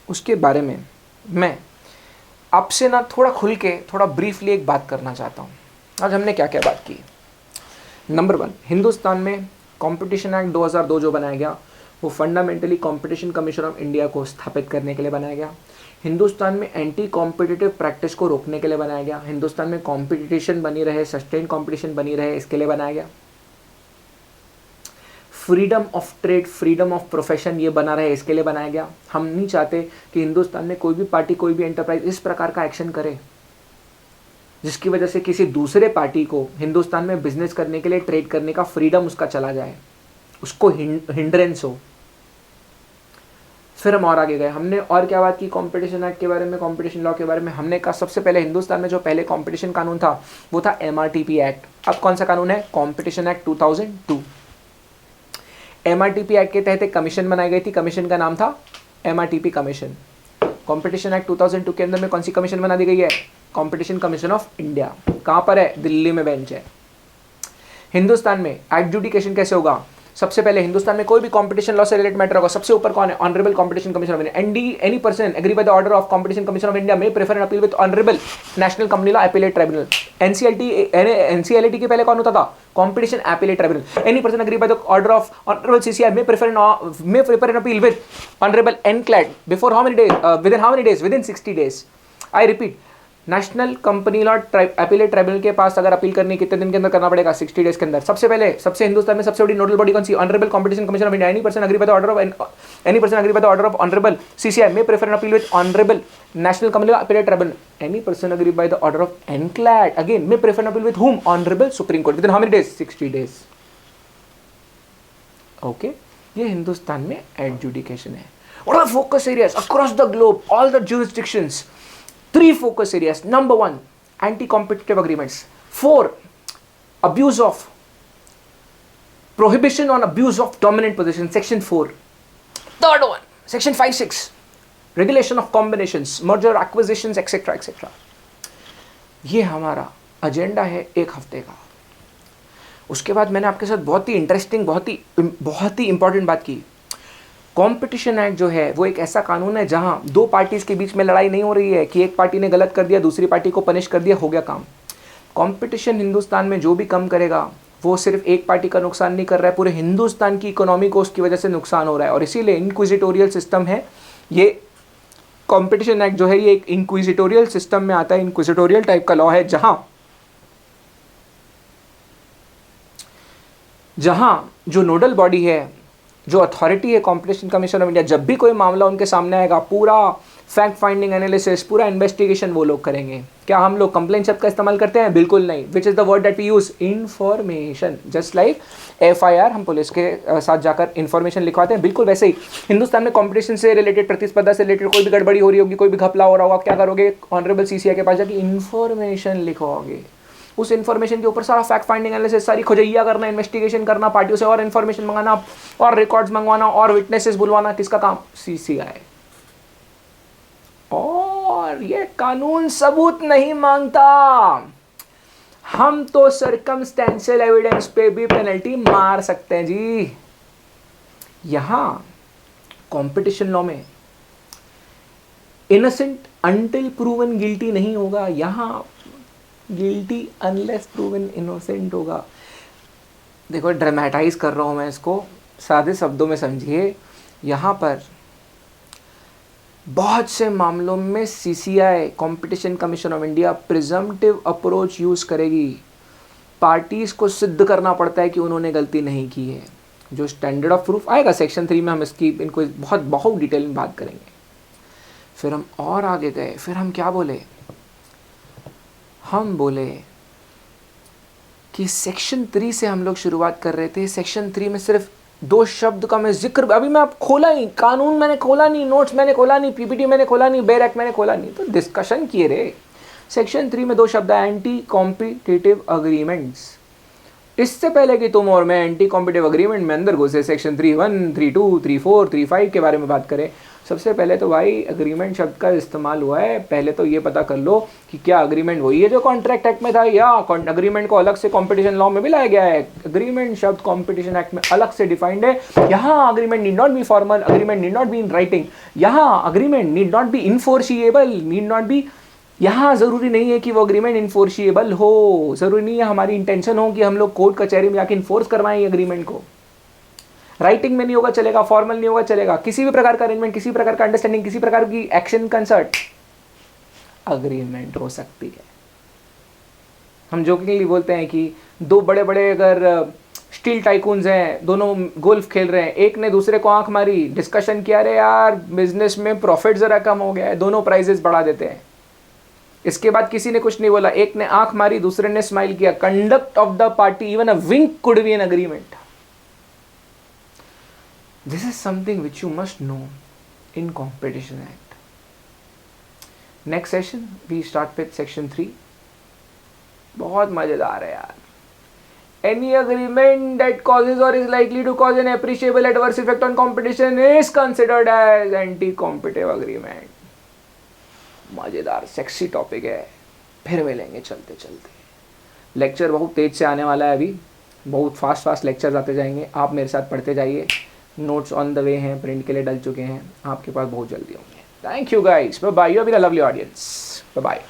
उसके बारे में मैं आपसे ना थोड़ा खुल के, थोड़ा ब्रीफली एक बात करना चाहता हूँ. आज हमने क्या क्या बात की. नंबर 1, हिंदुस्तान में कॉम्पिटिशन एक्ट 2002 जो बनाया गया वो fundamentally competition commission of India को स्थापित करने के लिए बनाया गया. हिंदुस्तान में एंटी कॉम्पिटिटिव प्रैक्टिस को रोकने के लिए बनाया गया. हिंदुस्तान में कॉम्पिटिशन बनी रहे, सस्टेन कॉम्पिटिशन बनी रहे, इसके लिए बनाया गया. Freedom of trade, freedom of profession ये बना रहे, इसके लिए बनाया गया. हम नहीं चाहते कि हिंदुस्तान में कोई भी पार्टी, कोई भी एंटरप्राइज इस प्रकार का एक्शन करे जिसकी वजह से किसी दूसरे पार्टी को हिंदुस्तान में बिजनेस करने के लिए, ट्रेड करने का फ्रीडम उसका चला जाए, उसको हिंड्रेंस हो. फिर हम और आगे गए, हमने और क्या बात की कंपटीशन एक्ट के बारे में, कंपटीशन लॉ के बारे में. हमने कहा सबसे पहले हिंदुस्तान में जो पहले कंपटीशन कानून था वो था MRTP एक्ट. अब कौन सा कानून है? Competition act 2002. MRTP एक्ट के तहत एक कमीशन बनाई गई थी, कमीशन का नाम था MRTP कमीशन. कंपटीशन एक्ट 2002 के अंदर में कौन सी कमीशन बना दी गई है? Competition commission of India. कहाँ पर है? दिल्ली में बेंच है. हिंदुस्तान में एडजुडिकेशन कैसे होगा? सबसे पहले हिंदुस्तान में कोई भी कंपटीशन लॉ से रिलेटेड मैटर होगा, सबसे ऊपर कौन है? Honourable competition commission of India. Any person agree by the order of competition commission of India may prefer and appeal with honourable national company law appellate tribunal. NCLT के पहले कौन होता था? Competition appellate tribunal. Any person agree by the order of honourable CCI may prefer and appeal with honourable NCLAT before how many days, with in how many days? With in 60 days. I repeat, national company law appellate tribunal के पास अगर appeal करनी कितने दिन के अंदर करना पड़ेगा? 60 days के अंदर। सबसे पहले सबसे हिंदुस्तान में सबसे बड़ी नोडल बॉडी कौन सी? Honourable competition commission of India. Any person agree by the order of honourable CCI may prefer an appeal with honourable national company law appellate tribunal. Any person agree by the order of NCLAT again may prefer an appeal with whom? Honourable Supreme Court. Within how many days? 60 days. Okay, ये हिंदुस्तान में adjudication है। What are the focus areas across the globe, all the jurisdictions? 3 focus areas. Number 1, anti-competitive agreements. 4, abuse of, prohibition on abuse of dominant position, section 4. Third one, section 5-6, regulation of combinations, merger, acquisitions, etc. etc. ये हमारा agenda है एक हफ्ते का। उसके बाद मैंने आपके साथ बहुत ही इंटरेस्टिंग, बहुत ही इंपॉर्टेंट बात की। कॉम्पिटिशन एक्ट जो है वो एक ऐसा कानून है जहां 2 पार्टीज के बीच में लड़ाई नहीं हो रही है कि एक पार्टी ने गलत कर दिया, दूसरी पार्टी को पनिश कर दिया, हो गया काम। कॉम्पिटिशन हिंदुस्तान में जो भी कम करेगा वो सिर्फ एक पार्टी का नुकसान नहीं कर रहा है, पूरे हिंदुस्तान की इकोनॉमी को उसकी वजह से नुकसान हो रहा है। और इसीलिए इंक्विजिटोरियल सिस्टम है ये। कॉम्पिटिशन एक्ट जो है ये एक इंक्विजिटोरियल सिस्टम में आता है, इंक्विजिटोरियल टाइप का लॉ है जहां जो नोडल बॉडी है, जो अथॉरिटी है कॉम्पिटिशन कमीशन ऑफ इंडिया, जब भी कोई मामला उनके सामने आएगा पूरा फैक्ट फाइंडिंग एनालिसिस, पूरा इन्वेस्टिगेशन वो लोग करेंगे। क्या हम लोग कंप्लेंट शब्द का इस्तेमाल करते हैं? बिल्कुल नहीं। Which is the word that we use? Information. Just like FIR हम पुलिस के साथ जाकर इन्फॉर्मेशन लिखवाते हैं, बिल्कुल वैसे ही हिंदुस्तान में कॉम्पिटिशन से रिलेटेड, प्रतिस्पर्धा से रिलेटेड कोई भी गड़बड़ी हो रही होगी, कोई भी घपला हो रहा होगा, क्या करोगे? ऑनरेबल CCI के पास जाके इन्फॉर्मेशन लिखवाओगे। उस इन्फॉर्मेशन के ऊपर सारा फैक्ट फाइंडिंग एनालिसिस, सारी खुजैया करना, इन्वेस्टिगेशन करना, पार्टियों से और इन्फॉर्मेशन मंगाना और रिकॉर्ड्स मंगवाना और विटनेसेस बुलवाना, किसका काम? CCI। और ये कानून सबूत नहीं मांगता, हम तो सर्कमस्टेंशियल एविडेंस पे भी पेनल्टी मार सकते हैं जी। यहां कॉम्पिटिशन लॉ में इनोसेंट अनटिल प्रूवन गिल्टी नहीं होगा, यहां गिल्टी अनलेस प्रूवन इनोसेंट होगा। देखो ड्रामेटाइज कर रहा हूं मैं इसको, सादे शब्दों में समझिए। यहाँ पर बहुत से मामलों में CCI competition commission of India presumptive approach use करेगी। पार्टीज़ को सिद्ध करना पड़ता है कि उन्होंने गलती नहीं की है। जो स्टैंडर्ड ऑफ प्रूफ आएगा सेक्शन 3 में, हम इनको बहुत डिटेल में बात करेंगे। फिर हम और आगे गए, फिर हम क्या बोले? हम बोले कि सेक्शन 3 से हम लोग शुरुआत कर रहे थे। सेक्शन 3 में सिर्फ 2 शब्द का मैं जिक्र, अभी मैं आप खोला नहीं, कानून मैंने खोला नहीं, नोट्स मैंने खोला नहीं, PPT मैंने खोला नहीं, बेयर एक्ट मैंने खोला नहीं, तो डिस्कशन किए रे। सेक्शन 3 में 2 शब्द है, एंटी कॉम्पिटिटिव अग्रीमेंट्स। इससे पहले कि तुम और मैं एंटी कॉम्पिटिटिव अग्रीमेंट में अंदर घुसे, सेक्शन 3(1), 3(2), 3(4), 3(5) के बारे में बात करें, सबसे पहले तो भाई अग्रीमेंट शब्द का इस्तेमाल हुआ है। पहले तो ये पता कर लो कि क्या अग्रीमेंट वही है जो कॉन्ट्रैक्ट एक्ट में था, या अग्रीमेंट को अलग से कॉम्पिटिशन लॉ में भी लाया गया है। अग्रीमेंट शब्द कॉम्पिटिशन एक्ट में अलग से डिफाइंड है। यहाँ agreement need not be formal, agreement need not be in writing, यहाँ agreement need not be enforceable, need not be, यहाँ ज़रूरी नहीं है कि वो अग्रीमेंट इनफोर्सिएबल हो, ज़रूरी नहीं है हमारी इंटेंशन हो कि हम लोग कोर्ट कचहरी में जाके इन्फोर्स करवाएं ये अग्रीमेंट को। राइटिंग में नहीं होगा चलेगा, फॉर्मल नहीं होगा चलेगा, किसी भी प्रकार का अरेंजमेंट, किसी प्रकार का अंडरस्टैंडिंग, किसी प्रकार की एक्शन कंसर्ट अग्रीमेंट हो सकती है। हम जोकिंगली बोलते हैं कि 2 बड़े बड़े अगर स्टील टाइकून्स हैं, दोनों गोल्फ खेल रहे हैं, एक ने दूसरे को आंख मारी, डिस्कशन किया, अरे यार बिजनेस में प्रॉफिट ज़रा कम हो गया है, दोनों प्राइजेस बढ़ा देते हैं। इसके बाद किसी ने कुछ नहीं बोला, एक ने आंख मारी, दूसरे ने स्माइल किया, conduct of the party, even a wink could be an agreement. This is something which you must know in Competition Act. Next session we start with section 3. बहुत मजेदार है यार। Any agreement that causes or is likely to cause an appreciable adverse effect on competition is considered as anti-competitive agreement. मजेदार sexy topic है, फिर मिलेंगे चलते चलते। लेक्चर बहुत तेज से आने वाला है, अभी बहुत फास्ट लेक्चर्स आते जाएंगे, आप मेरे साथ पढ़ते जाइए। नोट्स ऑन द वे हैं, प्रिंट के लिए डल चुके हैं, आपके पास बहुत जल्दी होंगे। Thank you guys, bye bye, you have been a lovely audience, bye bye.